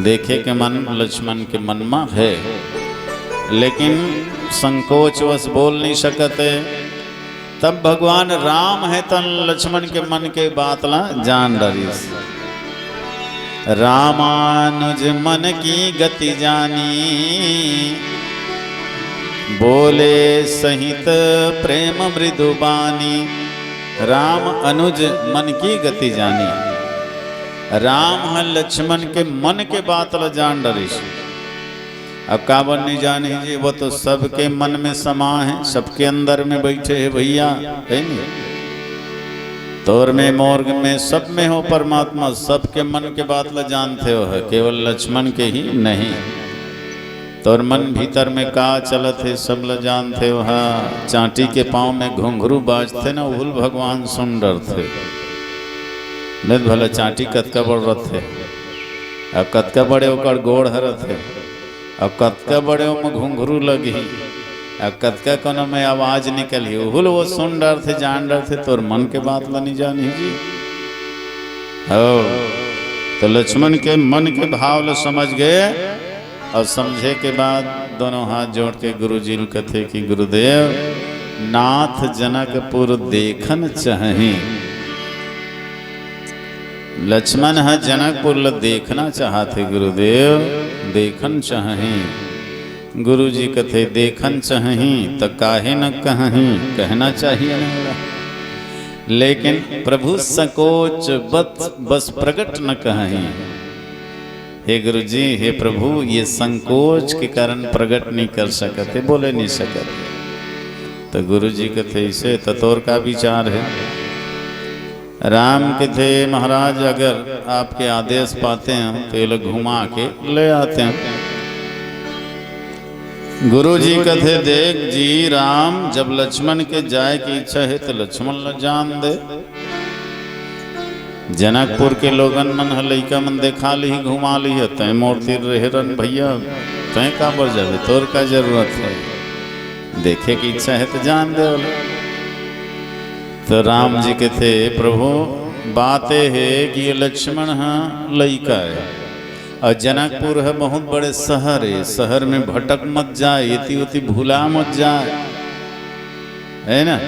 देखे के मन लक्ष्मण के मन में है, लेकिन संकोचवश बोल नहीं सकते। तब भगवान राम है तन लक्ष्मण के मन के बात ला जान डरिस। रामानुज मन की गति जानी, बोले सहित प्रेम मृदुबानी। राम अनुज मन की गति जानी, राम है लक्ष्मण के मन के बात ला जान डरिस। अब काबर नहीं जाने जी, वो तो सबके मन में समा है, सबके अंदर में बैठे है भैया, है नहीं? तोर में मोर में सब में हो परमात्मा, सबके मन के बात ला जानते हो है, केवल लक्ष्मण के ही नहीं। तोर मन भीतर में का चलत है सब ला जानते हो। हाँ, चांटी के पाँव में घुंघरू बाजते ना, उल भगवान सुन डरते। नहीं भला चांटी कतका बड़ रथ है, अब कतका बड़े ओकर गोड़ हरत है, अब कतका बड़े में घुंघरू लगी, अब कतका कोनो में आवाज निकली, उहुल वो सुन डर थे, जान डर थे, तोर मन के बात ला नहीं जानी जी। हो तो लक्ष्मण के मन के भाव ला समझ गए, और समझे के बाद दोनों हाथ जोड़ के गुरु जी कथे कि गुरुदेव नाथ जनकपुर देखन चाहे। लक्ष्मण है जनकपुर ला देखना चाहते, गुरुदेव देखन चाहे। गुरु जी कथे देखन चाहे तो काहे न कहीं, कहना चाहिए नहीं, लेकिन प्रभु संकोच बस प्रकट न कहीं। हे गुरु जी, हे प्रभु, ये संकोच के कारण प्रकट नहीं कर सकते, बोले नहीं सकते। तो गुरु जी कथे इसे ततोर का विचार है। राम के थे महाराज, अगर आपके आदेश पाते हैं तो ये लोग घुमा के ले आते हैं। गुरु जी कथे देख जी, राम जब लक्ष्मण के जाए की इच्छा है तो लक्ष्मण ल जान दे। जनकपुर के लोगन मन लइका मन देखा ली, घुमा ली, तय मूर्ति रहे रन भैया, तय का बर जावे, तोर का जरूरत है, देखे की इच्छा है तो जान दे। तो राम जी के थे प्रभु बातें है कि ये लक्ष्मण हाँ लइका है, और जनकपुर है बहुत बड़े शहर है, शहर में भटक मत जाए, इति उति भूला मत जाए, है ना।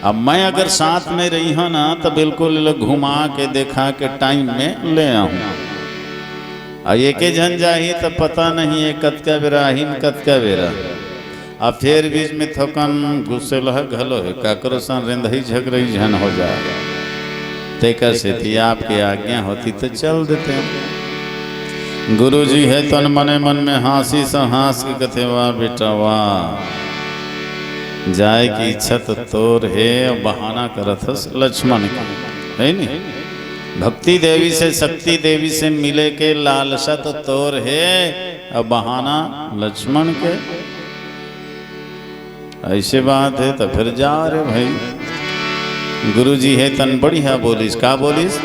अब मैं अगर साथ में रही हूँ ना तो बिल्कुल घुमा के देखा के टाइम में ले आऊँ। और एक जन जाही तो पता नहीं है कतका बेरा हिन कतका बेरा, अब फिर बीच में थोकन गुस्से लह घलो है, काकरो सन रेंदही झगड़ई झन हो जाए। तेकर से थी आपकी आज्ञा होती तो चल देते हैं। गुरु जी है तन मने मन में हासी सा हास के कथे, वाह बेटा वाह, जाए की इच्छा तो तोर है, और बहाना करत हस लक्ष्मण का, है नहीं? भक्ति देवी से शक्ति देवी से मिले के लालसा तो तोर है, और बहाना लक्ष्मण के। ऐसे बात है तो फिर जा रे भाई। गुरु जी है तन बढ़िया बोलिस, का बोलिस?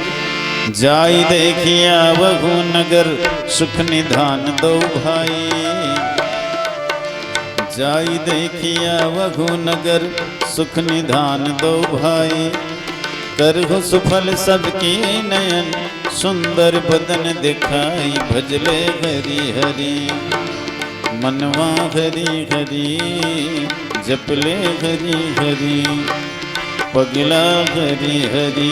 जाई देखिया वहु नगर, सुख निधान दो भाई। जाई देखिया वहु नगर, सुख निधान दो भाई। करहु सुफल सबकी नयन, सुंदर बदन दिखाई। भजले हरि हरि, मनवा हरि हरि, जपले हरि हरि। पगला हरि हरि।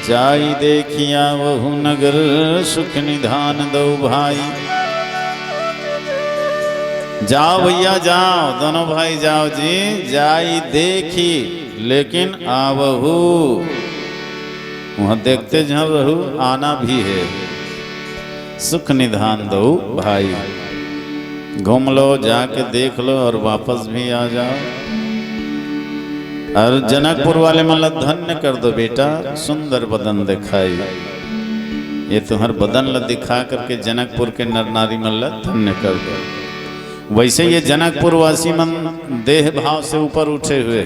जाई देखिया वहु नगर सुख निधान दो भाई। जाओ भैया जाओ, दोनों भाई जाओ जी। जाई देखी लेकिन आवहु, वहां देखते जहां रहू आना भी है। सुख निधान दो भाई, घूम लो जाके देख लो और वापस भी आ जाओ। और जनकपुर वाले मतलब धन्य कर दो बेटा, सुंदर बदन दिखाई। ये तुम्हार बदन ल दिखा करके जनकपुर के नर नारी मल्ल धन्य कर दो। वैसे ये जनकपुर वासी मन देह भाव से ऊपर उठे हुए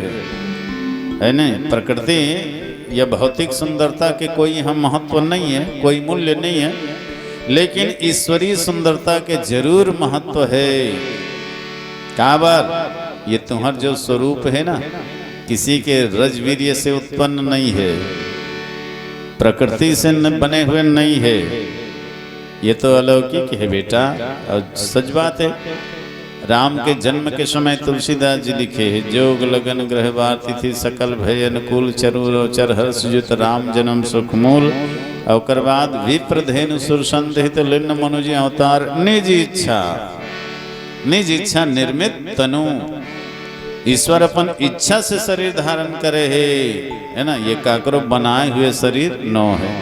है नहीं। प्रकृति या भौतिक सुंदरता के कोई हम महत्व नहीं है, कोई मूल्य नहीं है, लेकिन ईश्वरीय सुंदरता के जरूर महत्व है। काबर ये तुम्हार जो स्वरूप है ना, किसी के रजवीर्य से उत्पन्न नहीं है, प्रकृति से बने हुए नहीं है, ये तो अलौकिक है बेटा। और सच बात है, राम के जन्म के समय तुलसीदास जी लिखे है, जोग लगन ग्रह बार तिथि सकल भय अनुकूल चरु चर हर्ष जुत राम जन्म सुख मूल। और बाद विप्र धेनु सुर संदेहित लिन्न मनुज अवतार निज इच्छा निर्मित तनु। ईश्वर अपन इच्छा से शरीर धारण करे है ना। ये काकरो बनाए हुए शरीर नो है।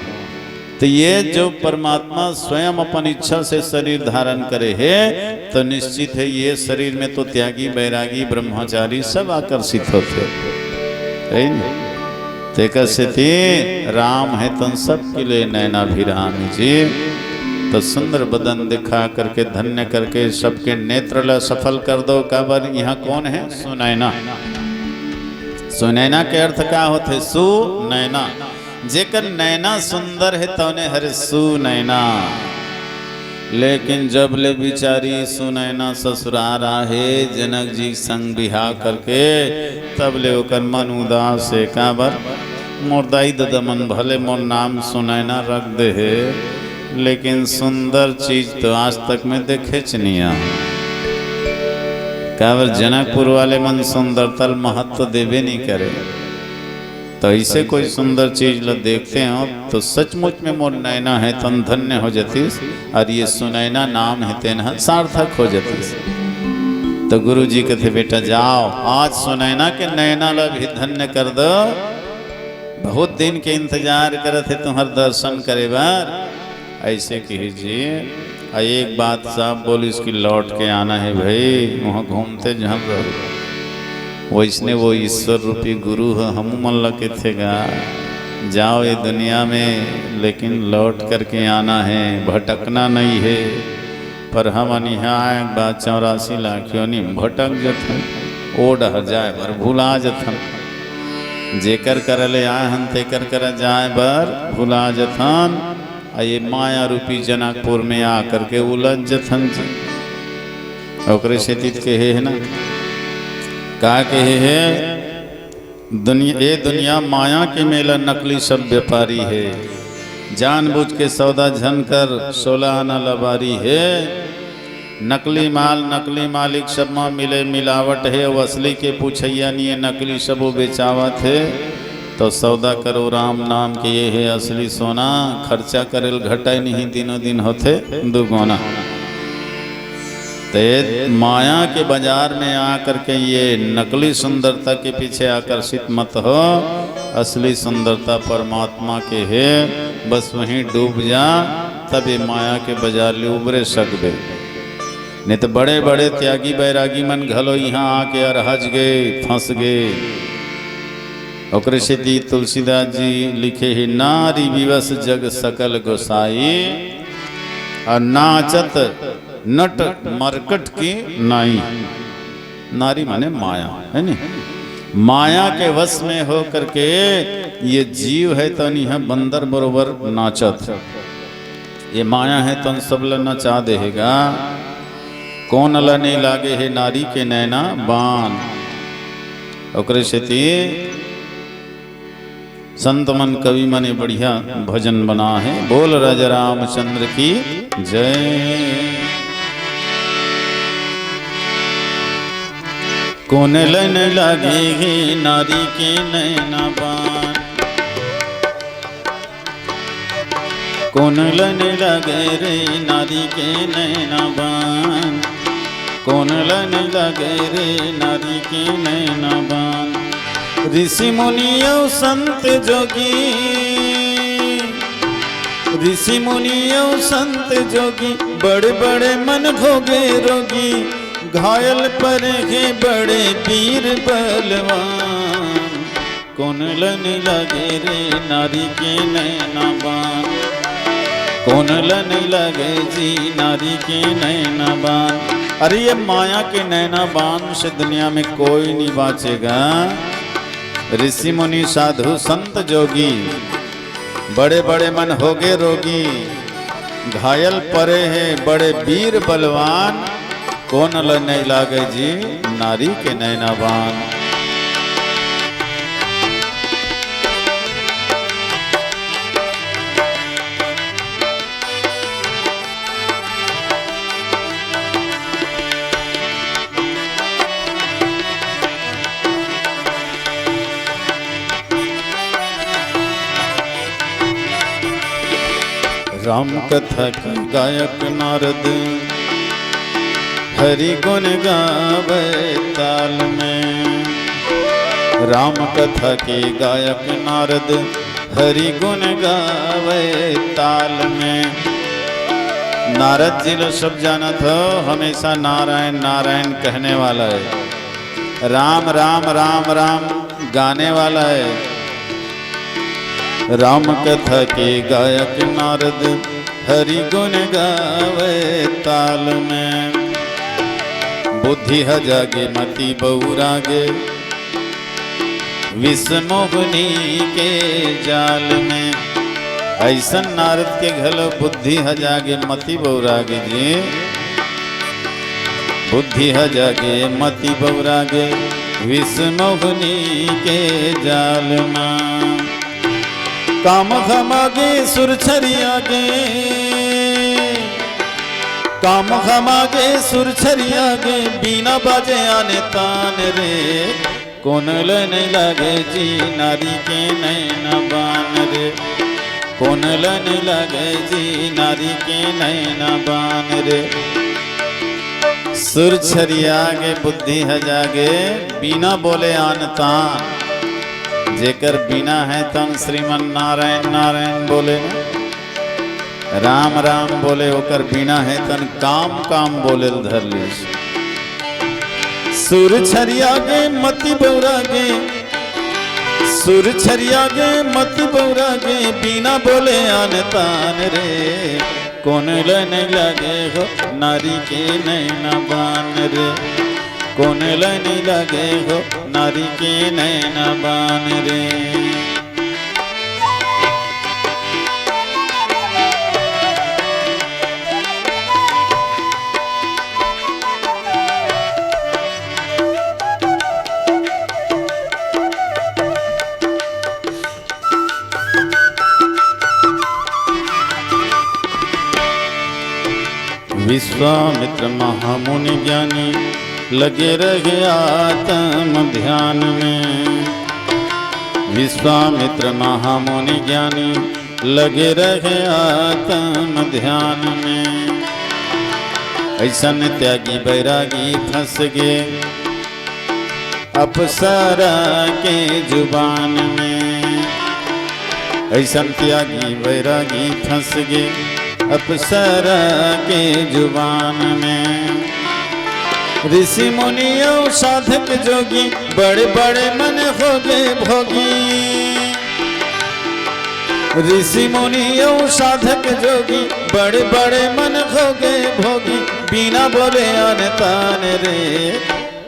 तो ये जो परमात्मा स्वयं अपन इच्छा से शरीर धारण करे है, तो निश्चित है ये शरीर में तो त्यागी बैरागी ब्रह्मचारी सब आकर्षित होते है। तेकस्यति राम है तन सब के लिए नैनाभिरामी जी। तो सुंदर बदन दिखा करके धन्य करके सबके नेत्र ला सफल कर दो। काबर यहाँ कौन है? सुनैना। सुनैना के अर्थ क्या होते? सुनैना। जेकर नैना सुंदर है तौने हरे सुनैना। लेकिन जब ले बिचारी सुनैना ससुराल आहे जनक जी संग बिहार करके, तब ले ओकर मन उदास है। काबर मोर दाई ददमन भले मोर नाम सुनैना रख दे है, लेकिन सुंदर चीज तो आज तक में देखे चनिया। काबर जनकपुर वाले मन सुंदरता महत्व देवे नहीं करे। तो ऐसे कोई सुंदर चीज लो देखते हो तो सचमुच में मोर नैना है तन धन्य हो जातीस, और ये सुनैना नाम है तेना सार्थक हो जातीस। तो गुरु जी कहते बेटा जाओ आज सुनैना के नैना ला भी धन्य कर दो। बहुत दिन के इंतजार करे थे तुम्हार दर्शन करे बार। ऐसे कीजिए। एक बात साहब बोली इसकी लौट के आना है भाई, वहाँ घूमते जहाँ वैसने वो ईश्वर रूपी गुरु है, हम मन लगे थेगा जाओ ये दुनिया में, लेकिन लौट करके आना है, भटकना नहीं है। पर हम यहाँ एक बात 84 लाख क्यों नहीं भटक जथन, ओ डह जाए बर भुला जथन। जेकर कर ले आए हन तेकर कर जाए बर भुला जथन। ये माया रूपी जनकपुर में आकर के उलझ जथन। ओकरे से के है ना का कहे है, दुनिया माया के मेला नकली सब व्यापारी है। जानबूझ के सौदा झनकर 16 आना लबारी है। नकली माल नकली मालिक सब में मिले मिलावट है। वो असली के पूछैया नहीं है, नकली सब वो बेचावत है। तो सौदा करो राम नाम के ये है असली सोना। खर्चा करेल घटाई नहीं, दिनों दिन होते दुगुना। ते माया के बाजार में आकर के ये नकली सुंदरता के पीछे आकर्षित मत हो। असली सुंदरता परमात्मा के है, बस वहीं डूब जा, तब ये माया के बाजार ले उबरे सकबे। नहीं तो बड़े बड़े त्यागी बैरागी मन घलो यहाँ आके अरहज गए, फंस गए। ओकरे से तुलसीदास जी लिखे ही, नारी विवश जग सकल गोसाई, और नाचत नट मरकट की नाई। नारी माने माया है नी। माया के वश में हो करके ये जीव है तो नहीं है बंदर बरोबर नाचत। ये माया है तो सब ल नचा देगा। कौन अला नहीं लागे है नारी के नैना बान। ओकरे से संत मन कवि मने बढ़िया भजन बना है। बोल राजा रामचंद्र की जय। कौन लन लगेगी नारी के नैना बान, कौन लन लगे रे नारी के नैना बान, कौन लन लगे रे नारी के नैना बान। ऋषि मुनियो संत जोगी, ऋषि मुनियो संत जोगी, बड़े बड़े मन भोगे रोगी, घायल पर है बड़े वीर बलवान। कौन लन लगे रे नारी के नैना बान, कौन लन लगे जी नारी के नैना बान। अरे ये माया के नैना बान से दुनिया में कोई नहीं बाचेगा। ऋषि मुनि साधु संत जोगी, बड़े बड़े मन होगे रोगी, घायल परे हैं बड़े वीर बलवान। कौन लन लागे जी नारी के नैना बान। राम कथा की गायक नारद, हरि गुण गावे ताल में। राम कथा की गायक नारद, हरि गुण गावे ताल में। नारद जी लो सब जाना था, हमेशा नारायण नारायण कहने वाला है, राम राम राम राम गाने वाला है। राम कथा के गायक नारद, हरि गुण गावे ताल में। बुद्धि ह जागे मति बहुरागे, विषमोहनी के जाल में। ऐसन नारद के घलो बुद्धि ह जागे मति बहुरागे जी, बुद्धि ह जागे मति बहुरागे, विषमोहनी के जाल में। काम खमागे सुरछरियागे, काम खमागे सुरछरियागे, बिना बाजे आने तान रे। कौन लन लगे जी नारी के नैना बान रे, कौन लन लगे जी नारी के नैना बान रे। सुरछरियागे बुद्धि ह जागे, बिना बोले आन तान। जेकर बिना है तन श्रीमन नारायण नारायण बोले ना, राम राम बोले। ओकर बिना है तन काम काम बोले धर ली। सुर छरियागे मति बौरागे, सुर छरियागे मति बौरागे, बिना बोले आन तान रे। कौन लन लगे हो नारी के नैना बान रे, कौन लन लगे हो नारी के नैना बान रे। विश्वामित्र महामुनि ज्ञानी, लगे रहे आत्म ध्यान में। विश्वामित्र महामुनि ज्ञानी, लगे रहे आत्म ध्यान में। ऐसन त्यागी बैरागी फंस गए अप्सरा के जुबान में। ऐसन त्यागी बैरागी फंस गए अप्सरा के जुबान में। ऋषि मुनियों साधक जोगी, बड़े बड़े मन हो गए भोगी। ऋषि मुनियों साधक जोगी, बड़े बड़े मन हो गए भोगी, बिना बोले आने तान रे।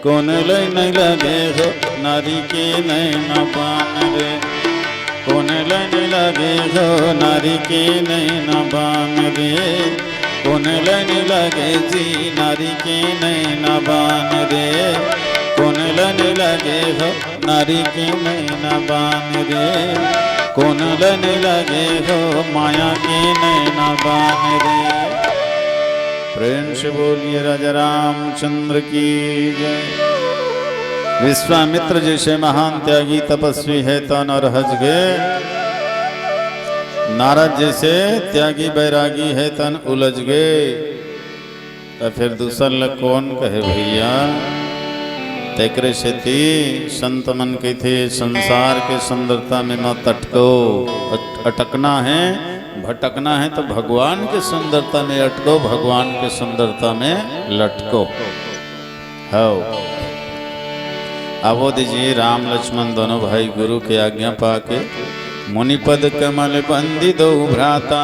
कौन लन लगे हो नारी के नैना बान रे, कौन लन लगे हो नारी के नैना बान रे। कौन लन लगे जी नारी के नैना बान रे, कौन लन लगे हो नारी के नैना बान रे। कौन लन लगे हो माया के नैना बान रे। प्रेम से बोलिए राजा रामचंद्र की जय। विश्वामित्र जैसे महान त्यागी तपस्वी है तो न रहज गए, नारद जैसे त्यागी बैरागी है तन उलझ गए। तो फिर दूसर कौन कहे भैया, तेकरे से संत मन के थे संसार के सुंदरता में न तटको, अटकना है भटकना है तो भगवान के सुंदरता में अटको, भगवान के सुंदरता में लटको। हो अब वो दीजिए राम लक्ष्मण दोनों भाई गुरु के आज्ञा पाके मुनिपद कमल बंदी दो भ्राता,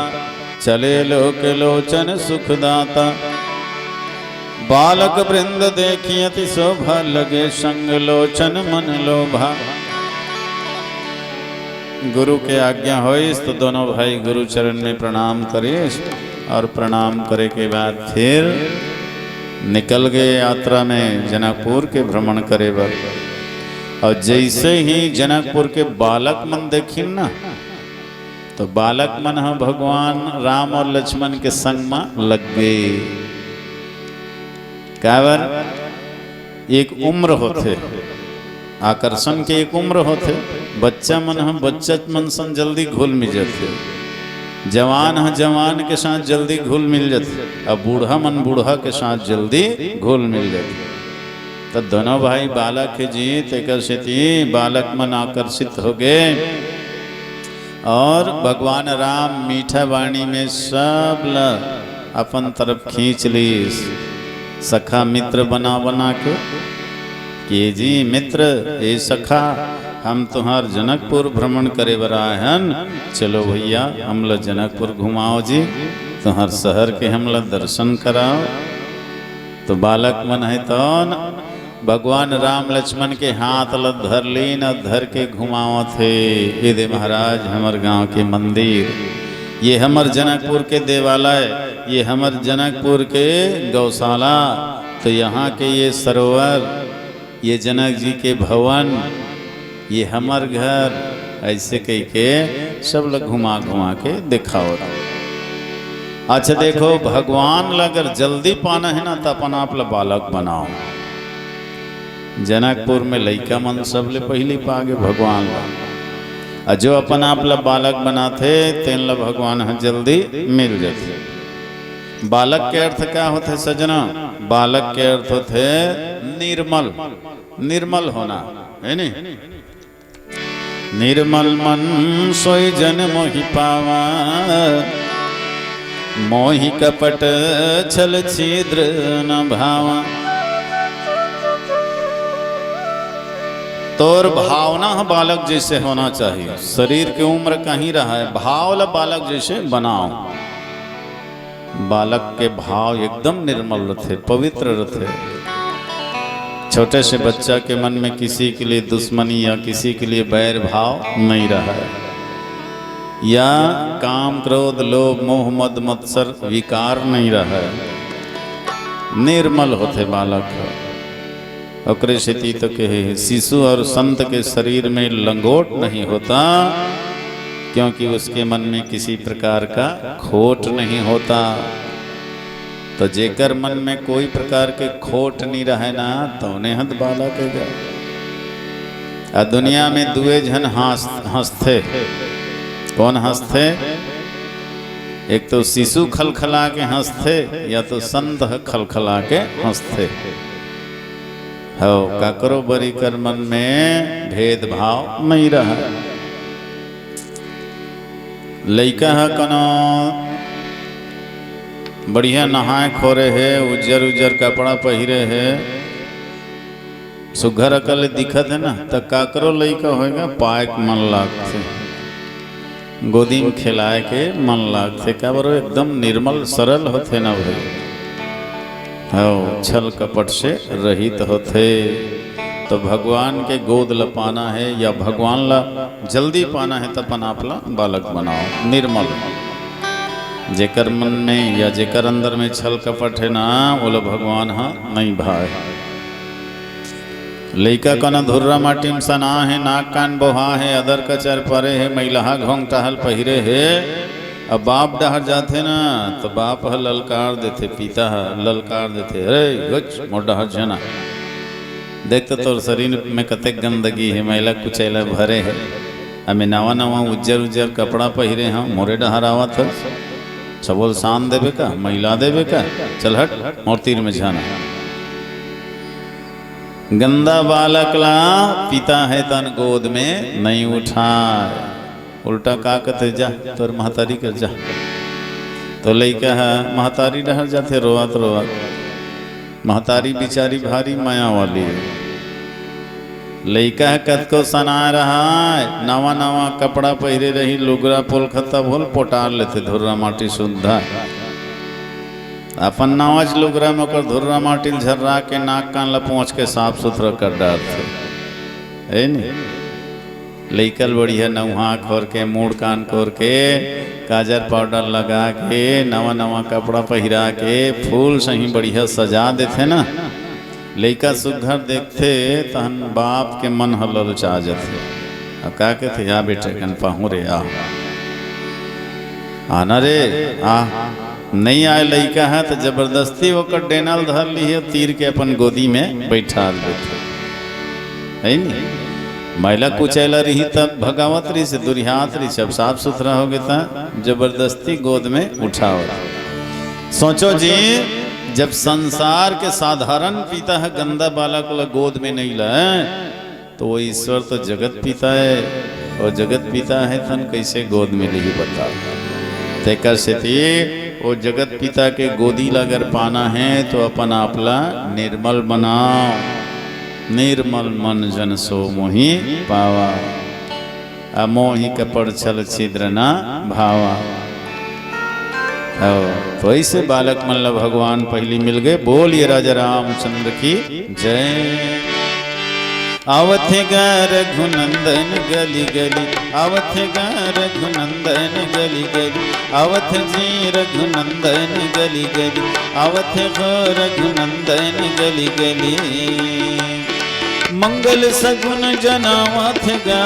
चले लोक लोचन सुखदाता। बालक वृंद देखी अति शोभा, लगे संग लोचन मन लोभा। गुरु के आज्ञा होई तो दोनों भाई गुरु चरण में प्रणाम करे, और प्रणाम करे के बाद फिर निकल गए यात्रा में जनकपुर के भ्रमण करे बर। और जैसे ही जनकपुर के बालक मन देखिन ना, तो बालक मन है भगवान राम और लक्ष्मण के संग में लग गए। काबर एक उम्र होते, आकर्षण के एक उम्र होते। बच्चा मन हम बच्चा मन सन जल्दी घुल मिल जाते, जवान है जवान के साथ जल्दी घुल मिल जाते, अब बूढ़ा मन बूढ़ा के साथ जल्दी घुल मिल जाते। तो दोनों भाई बालक के जीत एक बालक मन आकर्षित हो गए, और भगवान राम मीठा वाणी में सब अपन तरफ खींच ली। सखा मित्र बना बना के कि जी मित्र ये सखा, हम तुम्हार जनकपुर भ्रमण करे बराहन, चलो भैया हमला जनकपुर घुमाओ जी, तुम्हार शहर के हमला दर्शन कराओ। तो बालक मन है तो भगवान राम लक्ष्मण के हाथ ल धर ली न, धर के घुमाओ थे। ये दे महाराज हमर गांव के मंदिर, ये हमर जनकपुर के देवालय, ये हमर जनकपुर के गौशाला, तो यहाँ के ये सरोवर, ये जनक जी के भवन, ये हमर घर, ऐसे कह के सब लोग घुमा घुमा के दिखाओ। अच्छा देखो, भगवान अगर जल्दी पाना है ना तो अपन आप ला बालक बनाओ। जनकपुर में लइका मन सब ले पहले पागे भगवान ला, और जो अपन आप ला बालक बनाते तेन ला भगवान जल्दी मिल जाते। बालक के अर्थ क्या होते सजना? बालक के अर्थ होते निर्मल, निर्मल होना है नहीं। निर्मल मन सोई जन मोहि पावा, मोहि कपट छल छिद्र न भावा। तोर भावना बालक जैसे होना चाहिए, शरीर की उम्र कहीं रहा है, भाव ला बालक जैसे बनाओ। बालक के भाव एकदम निर्मल रहते, पवित्र रहते। छोटे से बच्चा के मन में किसी के लिए दुश्मनी या किसी के लिए बैर भाव नहीं रहा है, या काम क्रोध लोभ मोह मद मत्सर विकार नहीं रहा है। निर्मल होते बालक। ओकरे स्थिति तो कहे शिशु और संत के शरीर में लंगोट नहीं होता, क्योंकि उसके मन में किसी प्रकार का खोट नहीं होता। तो जेकर मन में कोई प्रकार के खोट नहीं रहे ना, तो उन्हें हद बालक है। दुनिया में दुए जन हंसते। कौन हंसते? एक तो शिशु खलखला के हंसते, या तो संत खलखला के हंसते। हो काकरो बरी कर मन में भेदभाव नहीं रहा। लइका है कनो बढ़िया नहाए खोरे है, उज्जर उज्जर कपड़ा पहिरे है, सुघर अकल दिखत है ना, तो काकरो लइका होएगा पाए मन लागते, गोदी में खिलाए के मन लागते। क्या बरो एकदम निर्मल सरल होते ना भाई, हो छल कपट से रहित होते। तो भगवान के गोद ला पाना है या भगवान ला जल्दी पाना है तो अपन आप ला बालक बनाओ निर्मल। जेकर मन में या जेकर अंदर में छल कपट है ना, वो लो भगवान हाँ नहीं भाई। लइका कना धुर्रा माटी में सना है, नाक कान बोहा है, अदर कचर परे है, महिला घोंग टहल पहिरे है। अब बाप डहर जाते ना तो बाप ललकार देते, पिता ललकार देते, अरे गुच मोर डहर जना। देख तो तोर शरीर में कते गंदगी है, मैला कुचैला भरे है। हमें नवा नवा उज्जर उज्जर कपड़ा पहिरे हाँ, मोरे डहरावत है, सबोल शान देवे का, महिला देवे का, चल हट मोर तीर में जाना। गंदा बालक ला पिता है तन गोद में नहीं उठाए, उल्टा का कहते जा तोर महतारी कर जा। तो लइका है महतारी डहर जाते रोवत रोवत, महतारी बिचारी भारी माया वाली है। लइका कद को सना रहा है, नवा नवा कपड़ा पहिरे रही, लुगरा पोल खत्ता भोल पोटार लेते धुर्रा माटी शुद्धा। अपन नवाज लुगरा में कर धुर्रा माटी झर्रा के नाक कान ला पहुँच के साफ सुथरा कर डालते है नी। लइकल बढ़िया नौहा खोर के मूड कान खोर के काजर पाउडर लगा के नवा नवा कपड़ा पहिरा के फूल सही बढ़िया सजा देते ना। लइका सुघर देखते तहन बाप के मन हलल चा जाते। अब का कहते या बेटे कन पाहू रे आना रे आ नहीं आए लइका है तो जबरदस्ती होकर डेनल धर ली है, तीर के अपन गोदी में बैठा देते है नी। महिला कुचैला रही तब भगावत रही से दुरिहात रही, सब साफ सुथरा हो गया था, जबरदस्ती गोद में उठाओ। सोचो जी जब संसार के साधारण पिता है गंदा बालक को गोद में नहीं लाए, तो वो ईश्वर तो जगत पिता है, और जगत पिता है तन कैसे गोद में नहीं बता। तेकर से वो जगत पिता के गोदी अगर पाना है तो अपन आपला निर्मल बनाओ। निर्मल मन जन सो मोहि पावा, अमोहि कपड़ छल छिद्र न भावा। तो ऐसे बालक मल्ल भगवान पहली मिल गए। बोलिए राजा रामचंद्र की जय। आवत गा रघुनंदन गली गली, आवत गा रघुनंदन गली गली, आवत जी रघुनंदन गली गली, आवत गो रघुनंदन गली गली। मंगल सगुन जनावत गा,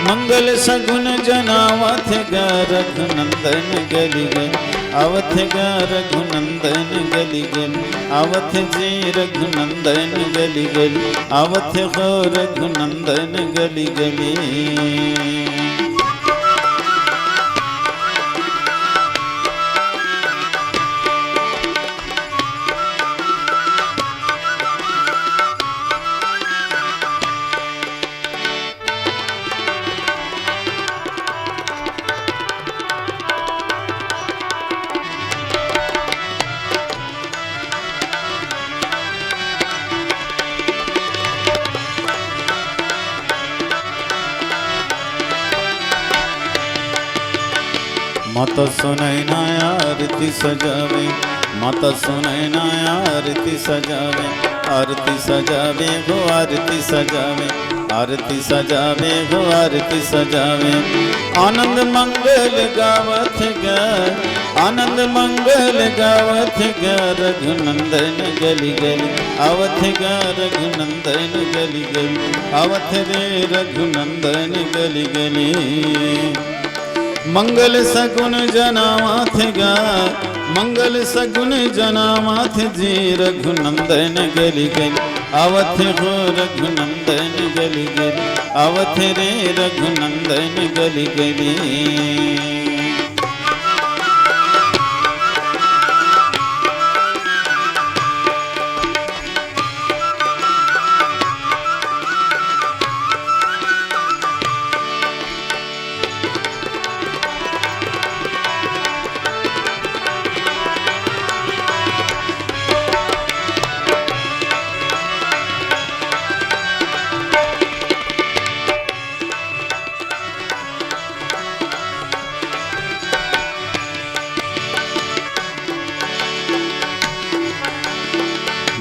मंगल सगुन जनावत गा रघुनंदन गली गली, आवत गा रघुनंदन गली गली, आवत जी रघुनंदन गली गली, आवत गो रघुनंदन गली गली। माता सुनैना आरती सजावे, माता सुनैना आरती सजावे, आरती सजावे हो आरती सजावे, आरती सजावे हो आरती सजावे। आनंद मंगल गावत गा, आनंद मंगल गावत गा रघुनंदन गली गली, आवत गा रघुनंदन गली गली, आवत रे रघुनंदन गली गली। मंगल सगुन जनावत गा, मंगल सगुन जनावत जी रघुनंदन गली गली, आवत हो रघुनंदन गली गली, आवत रे रघुनंदन गली गली।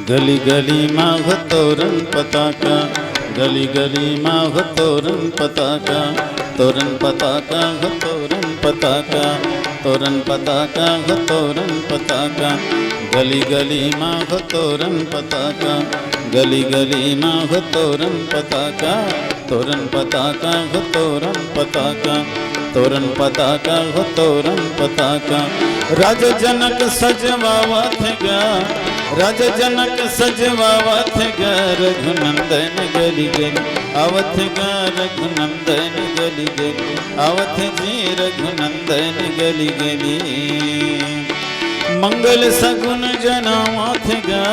गली गली माघ तोरण पताका, गली गली माघ तोरण पताका, तोरण पताका हो तोरण पताका, तोरण पताका हो तोरण पताका। गली गली माघ तोरण पताका, गली गली माघ तोरण पताका, तोरण पताका हो तोरण पताका, तोरण पताका हो तोरण पताका। राज जनक सजवावत गा, राज जनक सजवावत गर रघुनंदन गली गली अवथ गर रघुनंदन गली गली अवथ जी रघुनंदन गली गली मंगल सगुन जनावथ गा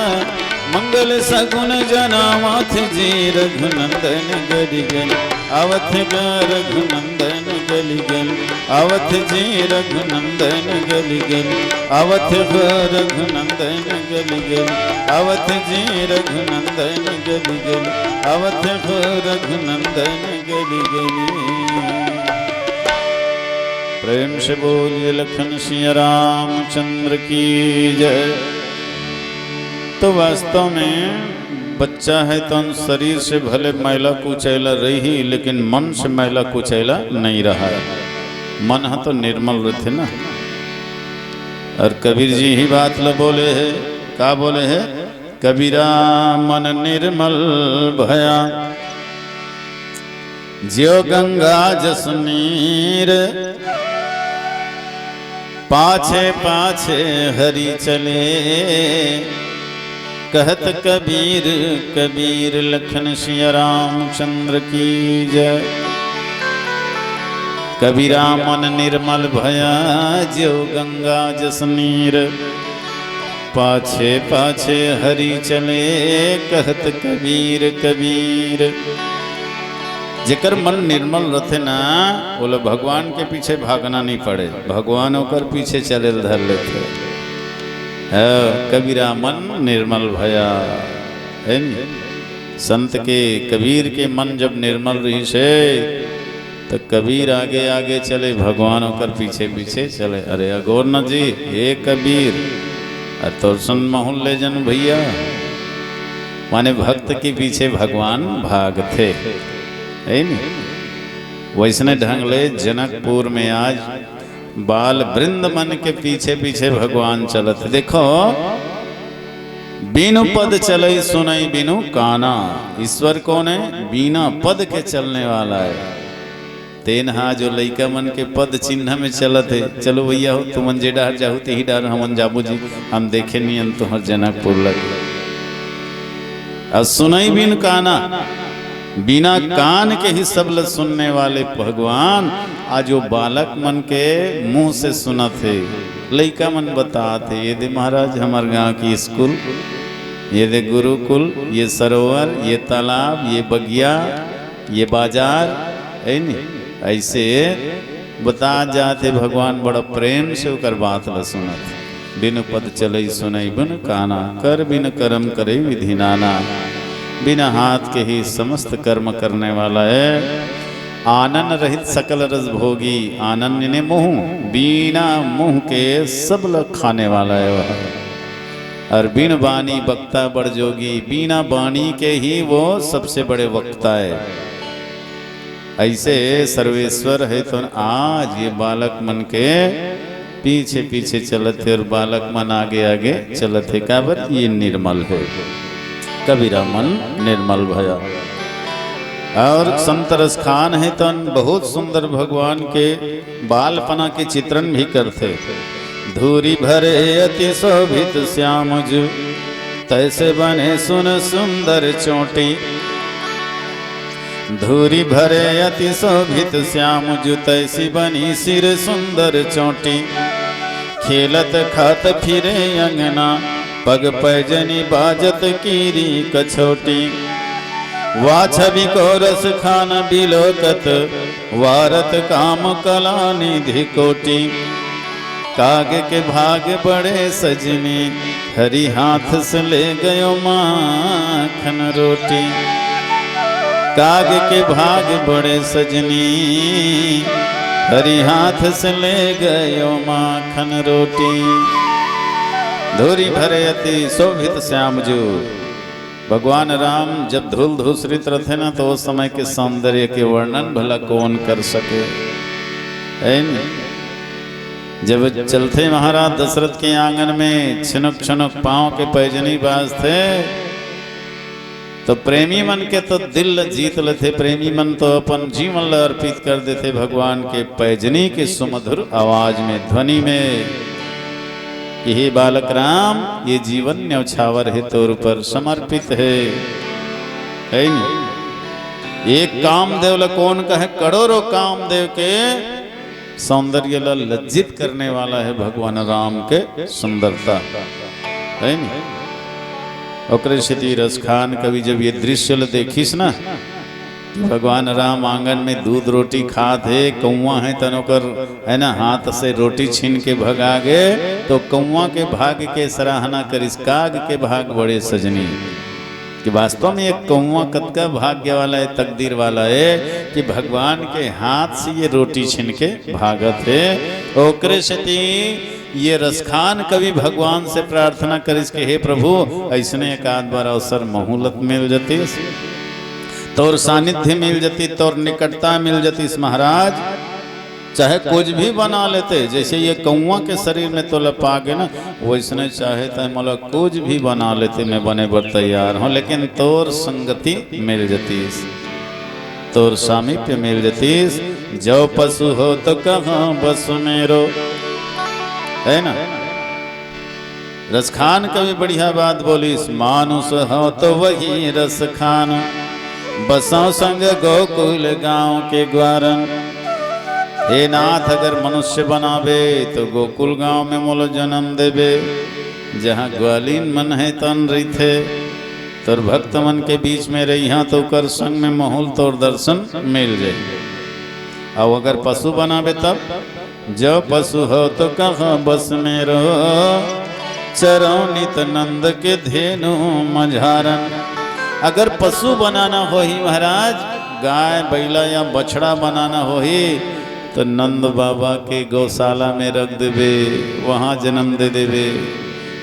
मंगल सगुन जनावथ जी रघुनंदन गली गली अवथ गर रघुनंदन गली गली अवथ जी रघुनंदन गली गली अवथ रघुनंदन गली गली अवथ जी रघुनंदन गली गली अवथ रघुनंदन गली गली। प्रेम से बोलिए लखन सिया रामचंद्र की जय। तो वास्तव में बच्चा है तो शरीर से भले मैला कुचैला रही, लेकिन मन से मैला कुचैला नहीं रहा है। मन है तो निर्मल रहते ना। और कबीर जी ही बात ल बोले है, का बोले है? कबीरा मन निर्मल भया ज्यो गंगा जसनीर पाछे पाछे हरि चले कहत कबीर कबीर लखन सिया रामचंद्र की जय। कबीरा मन निर्मल भया ज्यो गंगा जसनीर पाछे पाछे हरि चले कहत कबीर कबीर। जेकर मन निर्मल रहते ना बोले भगवान के पीछे भागना नहीं पड़े, भगवान होकर पीछे चले धर लेते। कबीरा मन निर्मल भया है नी। संत के कबीर के मन जब निर्मल रही से तो कबीर आगे आगे चले, भगवान होकर पीछे पीछे चले। अरे अगोरनाथ जी ये कबीर तो सुन मोहल्ले जन भैया, माने भक्त के पीछे भगवान भागते है नी। वैसने ढंग ले जनकपुर में आज बाल वृंद मन के पीछे पीछे भगवान चलत। देखो बिनु पद चले सुनई बिनु काना। ईश्वर कौन है? बिना पद के चलने वाला है। तेनहा जो लइका मन के पद चिन्ह में चलत है, चलो भैया हो तुमन जे डार जाहु ते ही डार हमन जाबू जी, हम देखे नियन तुम्हार जनकपुर लगे। और सुनई बिन काना, बिना कान के ही सब ल सुनने वाले भगवान आज जो बालक मन के मुंह से सुना थे, लइका मन बताते ये दे महाराज हमार गांव की स्कूल, ये दे गुरुकुल, ये सरोवर, ये तालाब, ये बगिया, ये बाजार है नी। ऐसे बता जाते भगवान बड़ा प्रेम से उकर बात ल सुनत। बिन पद चले सुनई बिन काना कर बिन कर्म करे विधि नाना। बिना हाथ के ही समस्त कर्म करने वाला है। आनंद रहित सकल रस भोगी, आनंद ने मुँह, बिना मुँह के सब लोग खाने वाला है वह। और बिन बानी वक्ता बड़ जोगी, बिना बानी के ही वो सबसे बड़े वक्ता है। ऐसे सर्वेश्वर है तो आज ये बालक मन के पीछे पीछे चलते और बालक मन आगे आगे चलते। क्या बात? ये निर्मल है। कबीरा मन निर्मल भया। और संत रस खान है तो बहुत सुंदर भगवान के बालपना के चित्रण भी करते। धूरी भरे अति शोभित श्याम जु तैसे बने सुन सुंदर चोटी। धूरी भरे अति शोभित श्याम जु तैसी बनी सिर सुंदर चोटी। खेलत खात फिरे अंगना पग पैजनी बाजत कीरी कछोटी। वा छवि को रस खान बिलोकत वारत काम कला निधि कोटि। काग के भाग बड़े सजनी हरि हाथ से ले गयो माखन रोटी। काग के भाग बड़े सजनी हरि हाथ से ले गयो माखन रोटी। धूरी भरे अति शोभित श्यामजू। भगवान राम जब धूल धूसरित रहते ना तो उस समय के सौंदर्य के वर्णन भला कौन कर सके है न? जब चलते महाराज दशरथ के आंगन में छिनुक छिनुक पांव के पैजनी बाजते तो प्रेमी मन के तो दिल जीत लेते। प्रेमी मन तो अपन जीवन अर्पित कर देते भगवान के पैजनी के सुमधुर आवाज में, ध्वनि में। कि हे बालक राम, ये जीवन न्यौछावर है तौर पर समर्पित है नहीं? एक कामदेव ला कौन कहे, करोड़ों कामदेव के सौंदर्य ला लज्जित करने वाला है भगवान राम के सुंदरता है नहीं? ओकरे स्थिति रस खान कभी जब ये दृश्य देखिस ना, भगवान राम आंगन में दूध रोटी खात है, कौआ है तनोकर है ना, हाथ से रोटी छीन के भगा गे, तो कौआ के भाग के सराहना करिस, काग के भाग बड़े सजनी। कि वास्तव में एक कौआ कतका भाग्य वाला है, तकदीर वाला है कि भगवान के हाथ से ये रोटी छीन के भागत है। ओकरे सती ये रसखान कभी भगवान से प्रार्थना करिस कि हे प्रभु, ऐसने एक आध बार अवसर मोहलत मिल जती, तोर सानिध्य मिल जती, तोर निकटता मिल जती महाराज, चाहे कुछ भी बना लेते। जैसे ये कौआ के शरीर में तो लपा गए ना, वैसने चाहे तो मोला कुछ भी बना लेते, मैं बने पर तैयार हूँ, लेकिन तोर संगति मिल जतीस, तोर सामीप्य मिल जतीस। जो पशु हो तो कहाँ बस मेरो, है ना? रस खान कभी बढ़िया बात बोलीस, मानुष हो तो वही रस खान, बसों संग गोकुल गांव के ग्वारन। हे नाथ, अगर मनुष्य बनावे तो गोकुल गांव में मोलो जन्म देवे, जहाँ ग्वालीन मन है तन रही थे, तोर भक्त मन के बीच में रही हाँ तो कर संग में महूल तोर दर्शन मिल जाए। और अगर पशु बनावे तब, जो पशु हो तो कहाँ बस में रहो, चरो नित नंद के धेनु मझारन। अगर पशु बनाना हो ही महाराज, गाय बैला या बछड़ा बनाना हो ही, तो नंद बाबा के गौशाला में रख देवे, वहाँ जन्म दे देवे,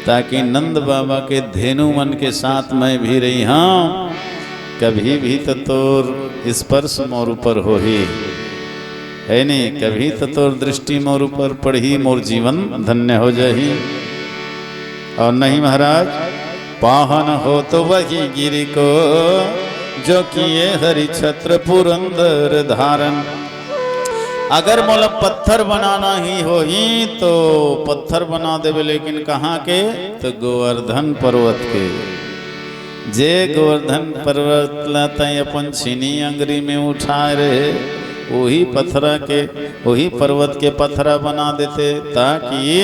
ताकि नंद बाबा के धेनु मन के साथ मैं भी रही हाँ, कभी भी तो तोर स्पर्श मोर ऊपर हो ही, है नहीं? कभी तो तोर दृष्टि मोर ऊपर पड़ी, मोर जीवन धन्य हो जाही। और नहीं महाराज, पाहन हो तो वही गिरी को, जो किए हरि छत्र पुरंदर धारण। अगर मोला पत्थर बनाना ही हो ही तो पत्थर बना देवे, लेकिन कहाँ के? तो गोवर्धन पर्वत के। जे गोवर्धन पर्वत लाता अपन छीनी अंगरी में उठाए रहे, वही पत्थरा के, वही पर्वत के पत्थरा बना देते, ताकि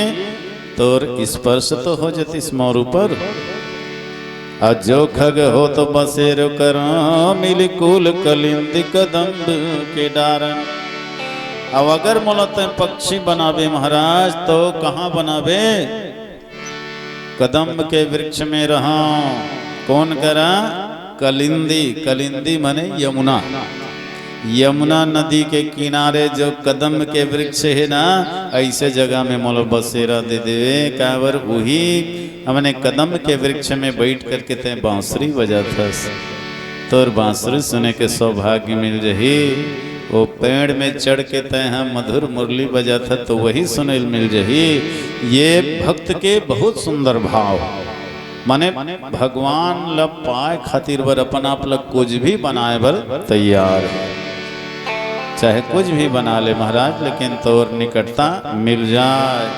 तोर स्पर्श तो हो जाती मोर ऊपर। और जो खग हो तो बसेरो करो, मिल कुल कलिंदी कदम्ब के डारन। अब अगर मोला पक्षी बनावे महाराज, तो कहाँ बनावे? कदम्ब के वृक्ष में रहा। कौन करा? कलिंदी। कलिंदी माने यमुना, यमुना नदी के किनारे जो कदम्ब के वृक्ष है ना, ऐसे जगह में मोला बसेरा दे दे। काबर वही हमने कदम्ब के वृक्ष में बैठ करके ते बांसुरी बजाता, तोर बांसुरी सुने के सौभाग्य मिल रही। वो पेड़ में चढ़ के तय मधुर मुरली बजाता, तो वही सुने मिल रही। ये भक्त के बहुत सुंदर भाव, माने भगवान ला पाए खातिर बर अपन आप लग कुछ भी बनाए बर तैयार है, चाहे कुछ भी बना ले महाराज, लेकिन तोर निकटता मिल जाए।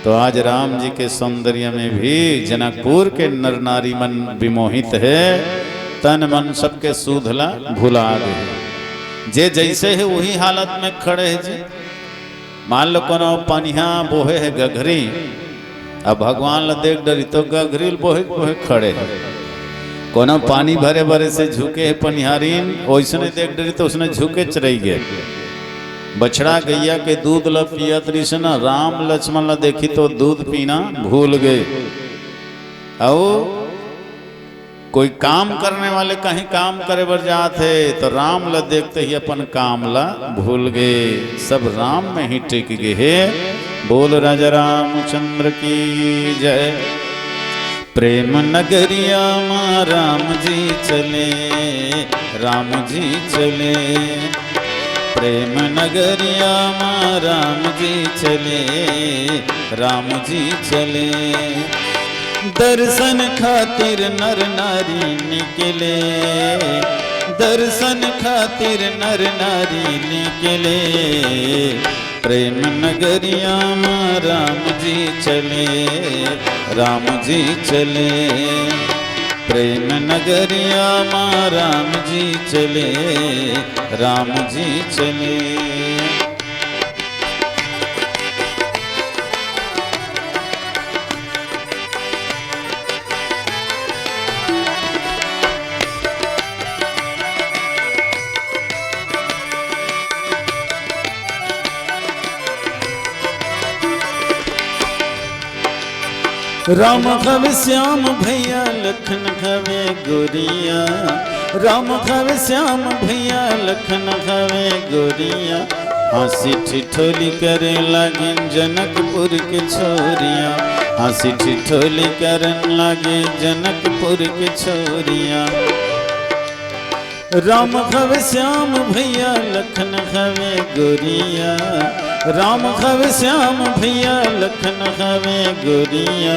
तो आज राम जी के सौंदर्य में भी जनकपुर के नर नारी मन विमोहित है, तन मन सबके सूधला भुला गए। जे जैसे है वही हालत में खड़े है जी। मान लो कोनो पनिया बोहे है गघरी, अब भगवान ला देख डरी तो गघरी बोहे बोहे खड़े है। कोनो पानी भरे भरे से झुके है पनिहारीन, वैसने देख डरी तो उसने झुके चरई गए। बछड़ा गैया के दूध ला पियत रही से ना, राम लक्ष्मण ला देखी तो दूध पीना भूल गए। और कोई काम करने वाले कहीं काम करे बर जाते, तो राम ला देखते ही अपन काम ला भूल गए, सब राम में ही टिक गए है। बोल राजा रामचंद्र की जय। प्रेम नगरिया माँ राम जी चले, राम जी चले। प्रेम नगरिया माँ राम जी चले, राम जी चले। दर्शन खातिर नर नारी निकले, दर्शन खातिर नर नारी निकले। प्रेम नगरिया में राम जी चले, राम जी चले। प्रेम नगरिया में राम जी चले, राम जी चले। राम खवे श्याम भैया लखन खवे गोरिया, राम खवे श्याम भैया लखन खवे गोरिया। हंसी ठिठोली करे लागिन जनकपुर के छोरिया, हंसी ठिठोली करन लागे जनकपुर के छोरिया। राम खवे श्याम भैया लखन खवे गोरिया, राम खवे श्याम भैया लखन खवे गोरिया।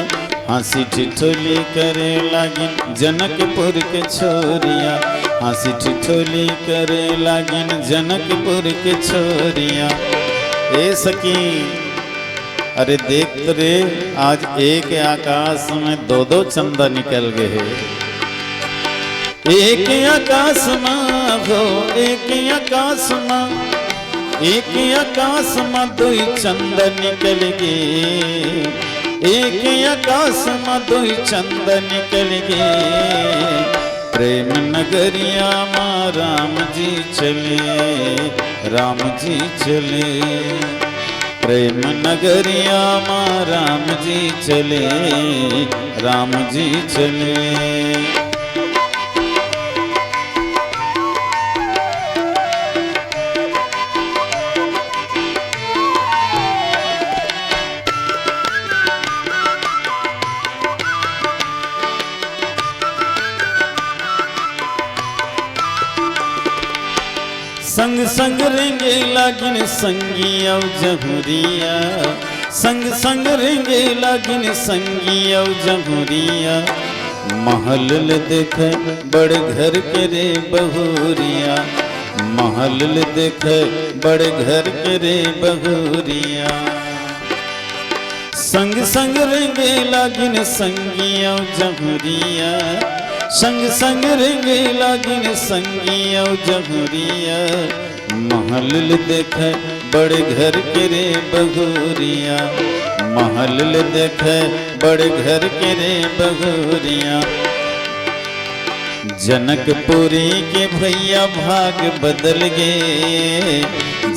हंसी ठिठोली करे लागिन जनकपुर के छोरिया, हंसी ठिठोली करे लागिन जनकपुर के छोरिया। ए सखी अरे देख तो रे, आज एक आकाश में दो दो चंदा निकल गए हैं। एक आकाश में हो, एक आकाश में, एक आकाश में दो चंद निकल गए, एक आकाश में दो चंद निकल गए। प्रेम नगरिया में राम जी चले, राम जी चले। प्रेम नगरिया में राम जी चले, राम जी चले। संग संग रेंगे लागिन संगी औ जहुरिया, संग संग रेंगे लागिन संगी औ जहुरिया। महल देखे बड़ घर के रे बहुरिया, महल देखे बड़ घर के रे बहुरिया। संग संग रेंगे लागिन संगी औ जहुरिया, संग संग रेंगे लागिन संगी औ जहुरिया। महल देखे बड़े घर के रे बहुरिया, महल देखे बड़े घर के रे बहुरिया। जनकपुरी के भैया भाग बदल गए,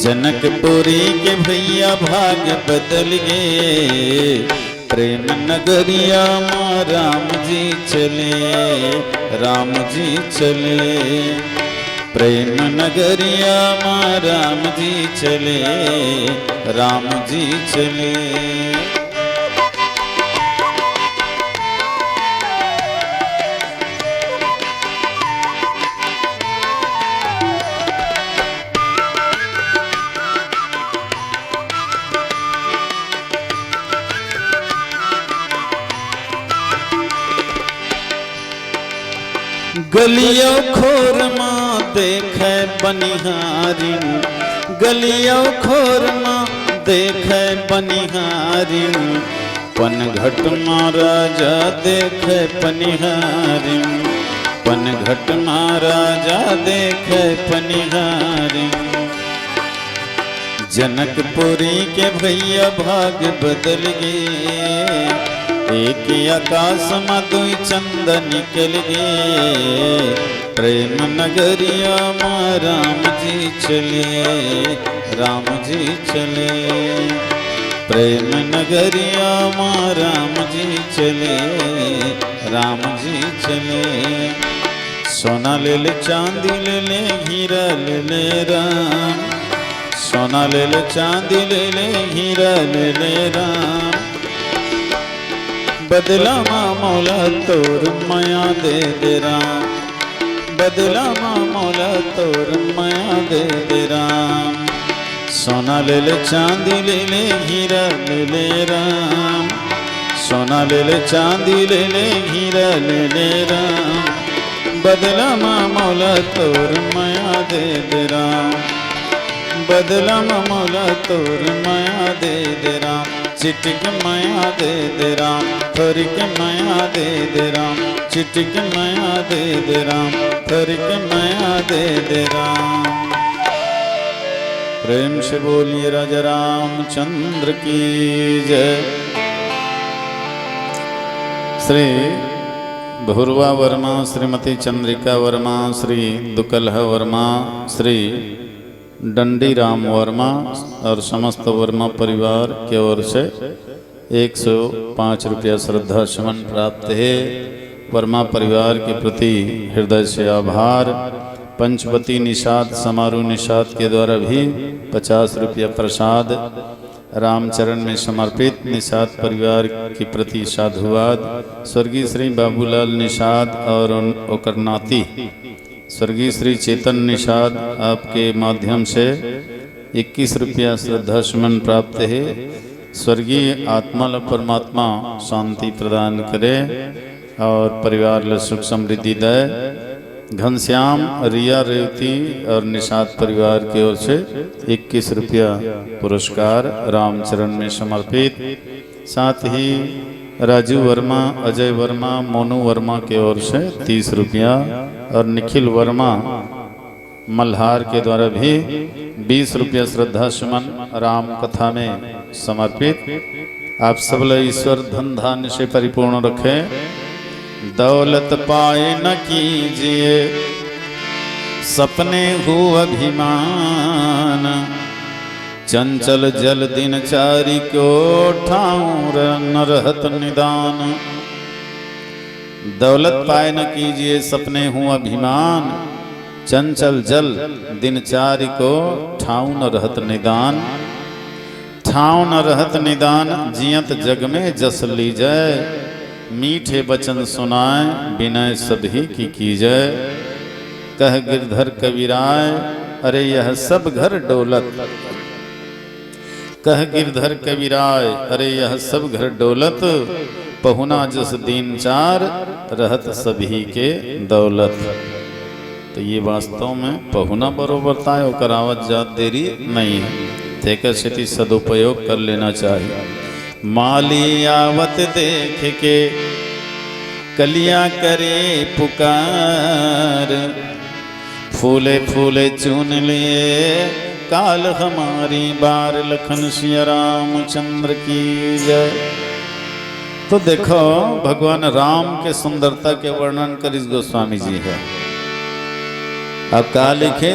जनकपुरी के भैया भाग बदल गए। प्रेम नगरिया में राम जी चले, राम जी चले। प्रेम नगरिया में राम जी चले, राम जी चले। गलियों खोर माँ देखे बनिहारिन, गलियों खोर माँ देखे बनिहारिन। पनघट माँ राजा देखे पनिहारिन, पनघट माँ राजा देखे पनिहारिन। जनकपुरी के भैया भाग बदल गए, एक आकाश में दो चंद निकल गए। प्रेम नगरिया में राम जी चले, राम जी चले। प्रेम नगरिया में राम जी चले, राम जी चले। सोना ले ले चांदी ले ले हीरा ले ले राम, सोना ले ले चांदी ले ले हीरा ले ले राम। बदला माँ मौला तोर माया दे दे राम, बदला माँ मौला तोर माया दे दे राम। सोना ले ले चांदी ले ले हीरा ले ले राम, सोना ले ले चांदी ले ले हीरा ले ले राम। बदला माँ मौला तोर माया दे दे राम, बदला ममूल तोर माया दे दे राम, चिटिक माया दे दे राम, थोरिक माया दे दे राम, चिटिक माया दे दे राम, थोरिक माया दे दे राम। प्रेम से बोलिए राजा रामचंद्र की जय। श्री भूर्वा वर्मा, श्रीमती चंद्रिका वर्मा, श्री दुकलह वर्मा, श्री डंडी राम वर्मा और समस्त वर्मा परिवार की ओर से 105 रुपया श्रद्धा सुमन प्राप्त है। वर्मा परिवार के प्रति हृदय से आभार। पंचवती निषाद समारोह निषाद के द्वारा भी 50 रुपया प्रसाद रामचरण में समर्पित निषाद परिवार के प्रति साधुवाद। स्वर्गीय श्री बाबूलाल निषाद और ओकर नाती स्वर्गीय श्री चेतन निषाद आपके माध्यम से 21 रुपया श्रद्धा सुमन प्राप्त है। स्वर्गीय आत्मा व परमात्मा शांति प्रदान करे और परिवार ल सुख समृद्धि दे। घनश्याम, रिया, रेवती और निषाद परिवार की ओर से 21 रुपया पुरस्कार रामचरण में समर्पित। साथ ही राजू वर्मा, अजय वर्मा, मोनू वर्मा की ओर से 30 रुपया और निखिल वर्मा मल्हार के द्वारा भी 20 रुपया श्रद्धा सुमन राम कथा में समर्पित। आप सब लोग ईश्वर धन धान्य से परिपूर्ण रखे। दौलत पाए न कीजिए सपने हो अभिमान, चंचल जल दिनचारी को ठाऊं न रहत निदान। दौलत पाए न कीजिए सपने हूँ अभिमान, चंचल जल दिनचारी को ठाऊं न रहत निदान। ठाऊं न रहत निदान, जियत जग में जस लीजय, मीठे बचन सुनाए विनय सभी की कीजय। कह गिरधर कबीराय अरे यह सब घर डोलत, कह गिरधर कबीराय अरे यह सब घर डोलत, पहुना जस दीन चार रहत सभी के दौलत। तो ये वास्तव में पहुना बरोबर था, करावत जात देरी नहीं है, थे स्थिति सदुपयोग कर लेना चाहिए। माली आवत देख के कलिया करे पुकार, फूले फूले चुन लिए काल हमारी बार, लखन सिया रामचंद्र की जय। तो देखो भगवान राम के सुंदरता के वर्णन कर इस गोस्वामी जी है। अब क्या लिखे?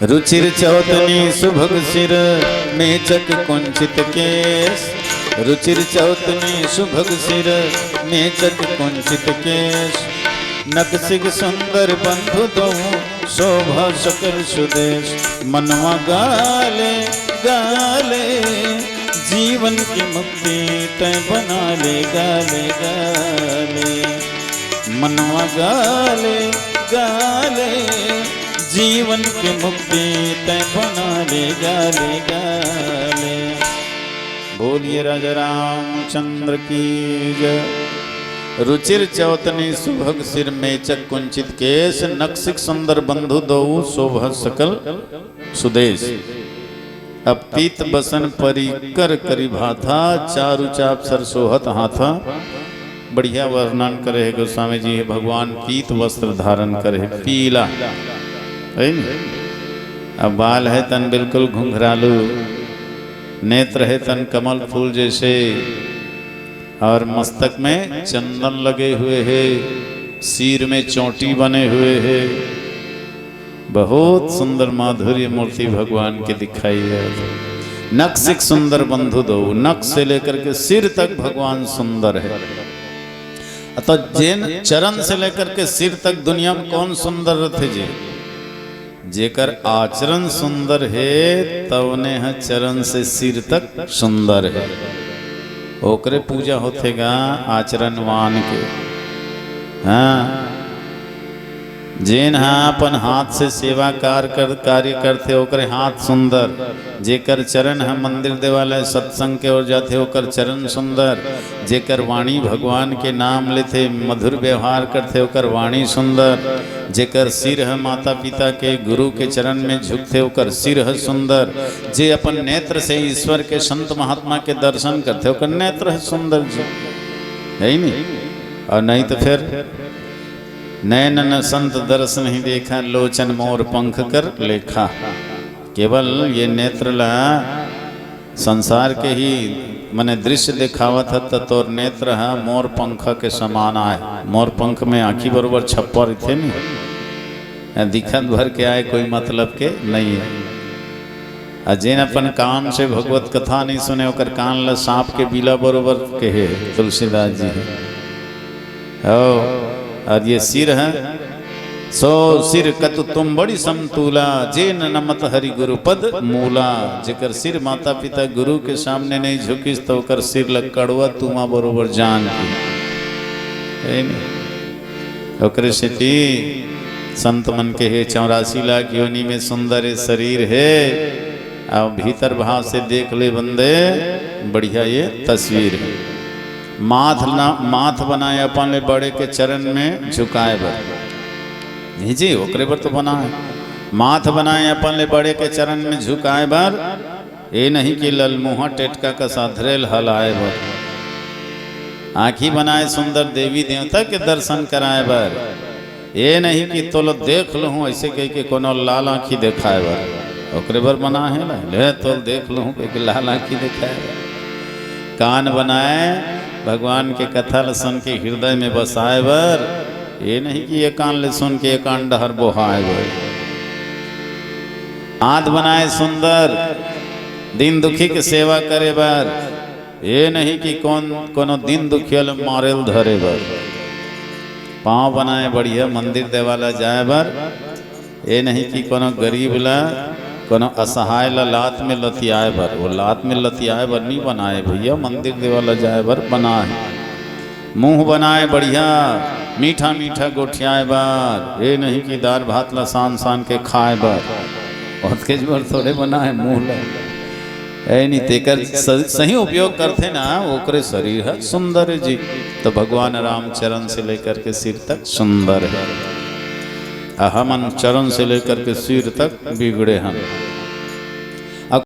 रुचिर चौतनी सुभग सिर मेचक कुंचित केस, रुचिर चौतनी सुभग सिर मेचक कुंचित केश, नकसिक सुंदर बंधु दो शोभा सकल सुदेश। मनवा गाले गाले जीवन की मुक्ति तय बना ले, गाले गाले मनवा गाले गाले जीवन की मुक्ति तय बना ले, गाले गाले। बोलिए राजा रामचंद्र की जय। रुचिर चौतनी सुभग सिर मेचक कुंचित केश, नक्सिक सुंदर बंधु दो शोभा सकल सुदेश। अब पीत बसन परी कर करी भाथा, चारु चाप सर सोहत हाथा। बढ़िया वर्णन करे गोस्वामी जी। भगवान पीत वस्त्र धारण करे, पीला है। अब बाल है तन बिल्कुल घुंघरालू, नेत्र है तन कमल फूल जैसे, और मस्तक में चंदन लगे हुए हैं, सिर में चोटी बने हुए हैं। बहुत सुंदर माधुर्य मूर्ति भगवान की दिखाई है। नक्सिक सुंदर बंधु दो, नक से लेकर के सिर तक भगवान सुंदर है। अतः जैन चरण से लेकर के सिर तक दुनिया में कौन सुंदर रथे जी? जेकर आचरण सुंदर है तवने है चरण से सिर तक सुंदर है। ओकरे पूजा होतेगा आचरणवान के। हाँ जेन अपन हाथ से सेवा कार्य करते ओकरे हाथ सुंदर, जेकर चरण है मंदिर देवालय सत्संग के ओर जाते ओकर चरण सुंदर, जेकर वाणी भगवान के नाम लेते मधुर व्यवहार करते ओकर वाणी सुंदर, जेकर सिर है माता पिता के गुरु के चरण में झुकते ओकर सिर है सुंदर, जे अपन नेत्र से ईश्वर के संत महात्मा के दर्शन करते ओकर नेत्र है सुंदर जी, है नहीं? और नहीं तो फिर नैन न संत दर्श नहीं देखा, लोचन मोर पंख कर लेखा। केवल ये नेत्र ला संसार के ही मने दृश्य दिखावत है तोर नेत्र है मोर पंख के समान आए। मोर पंख में आँखी बरोबर छप्पर थे नहीं, दिखत भर के आए कोई मतलब के नहीं है। अजेन अपन कान से भगवत कथा नहीं सुने ओकर कान ला सांप के बीला बरोबर के है तुलसीदास जी है। और ये सिर है सो सिर कतु तुम बड़ी समतूला, जे नमत हरि गुरु पद मूला। जेकर सिर माता पिता गुरु के सामने नहीं झुकिस तो ओकर सिर लग कड़वा तुमा बरोबर जान की। ओकरे से संत मन के है 84 लाख योनि में सुंदर शरीर है। अब भीतर भाव से देख ले बंदे बढ़िया ये तस्वीर है। माथ बनाए अपन ले बड़े के चरण में झुकाए बर, नहीं जी ओकरे बर तो बना है। माथ बनाए अपन ले बड़े के चरण में झुकाए बर, ये नहीं कि ललमुहा टेटका का साधरेल हलाए बर। आँखी बनाए सुंदर देवी देवता के दर्शन कराए बर, ये नहीं कि तो लो देख लूँ ऐसे कह के कोनो लाल आँखी दिखाए बर। ओकरे बर बना है ना, ले तो देख लूँ कह के लाल आँखी दिखाए बर। कान बनाए भगवान के कथा ल सुन के हृदय में बसाए बर, ये नहीं कि ये कान ले सुन के ये कान डहर बोहाए बर। हाथ बनाए सुंदर दिन दुखी के सेवा करे बर, ये नहीं कि कोनो दिन दुखियल मारेल धरे बर। पाँव बनाए बढ़िया मंदिर देवाला जाए बर, ये नहीं कि कोनो गरीब ला कोनो असहाय ला लात में लतियाए बर। वो लात में लतियाए बर नहीं बनाए भैया, मंदिर देवाला जाए बर बनाए। मुंह बनाए बढ़िया मीठा मीठा गोठियाए बर, ये नहीं कि दाल भात ला सान सान के खाए बर। बहुत के बर थोड़े बनाए मुँह ला, ऐ नहीं तेकर सही उपयोग करते ना ओकरे शरीर है सुंदर है जी। तो भगवान राम चरण से लेकर के सिर तक सुंदर है। हमन चरण से लेकर के सिर तक बिगड़े हम।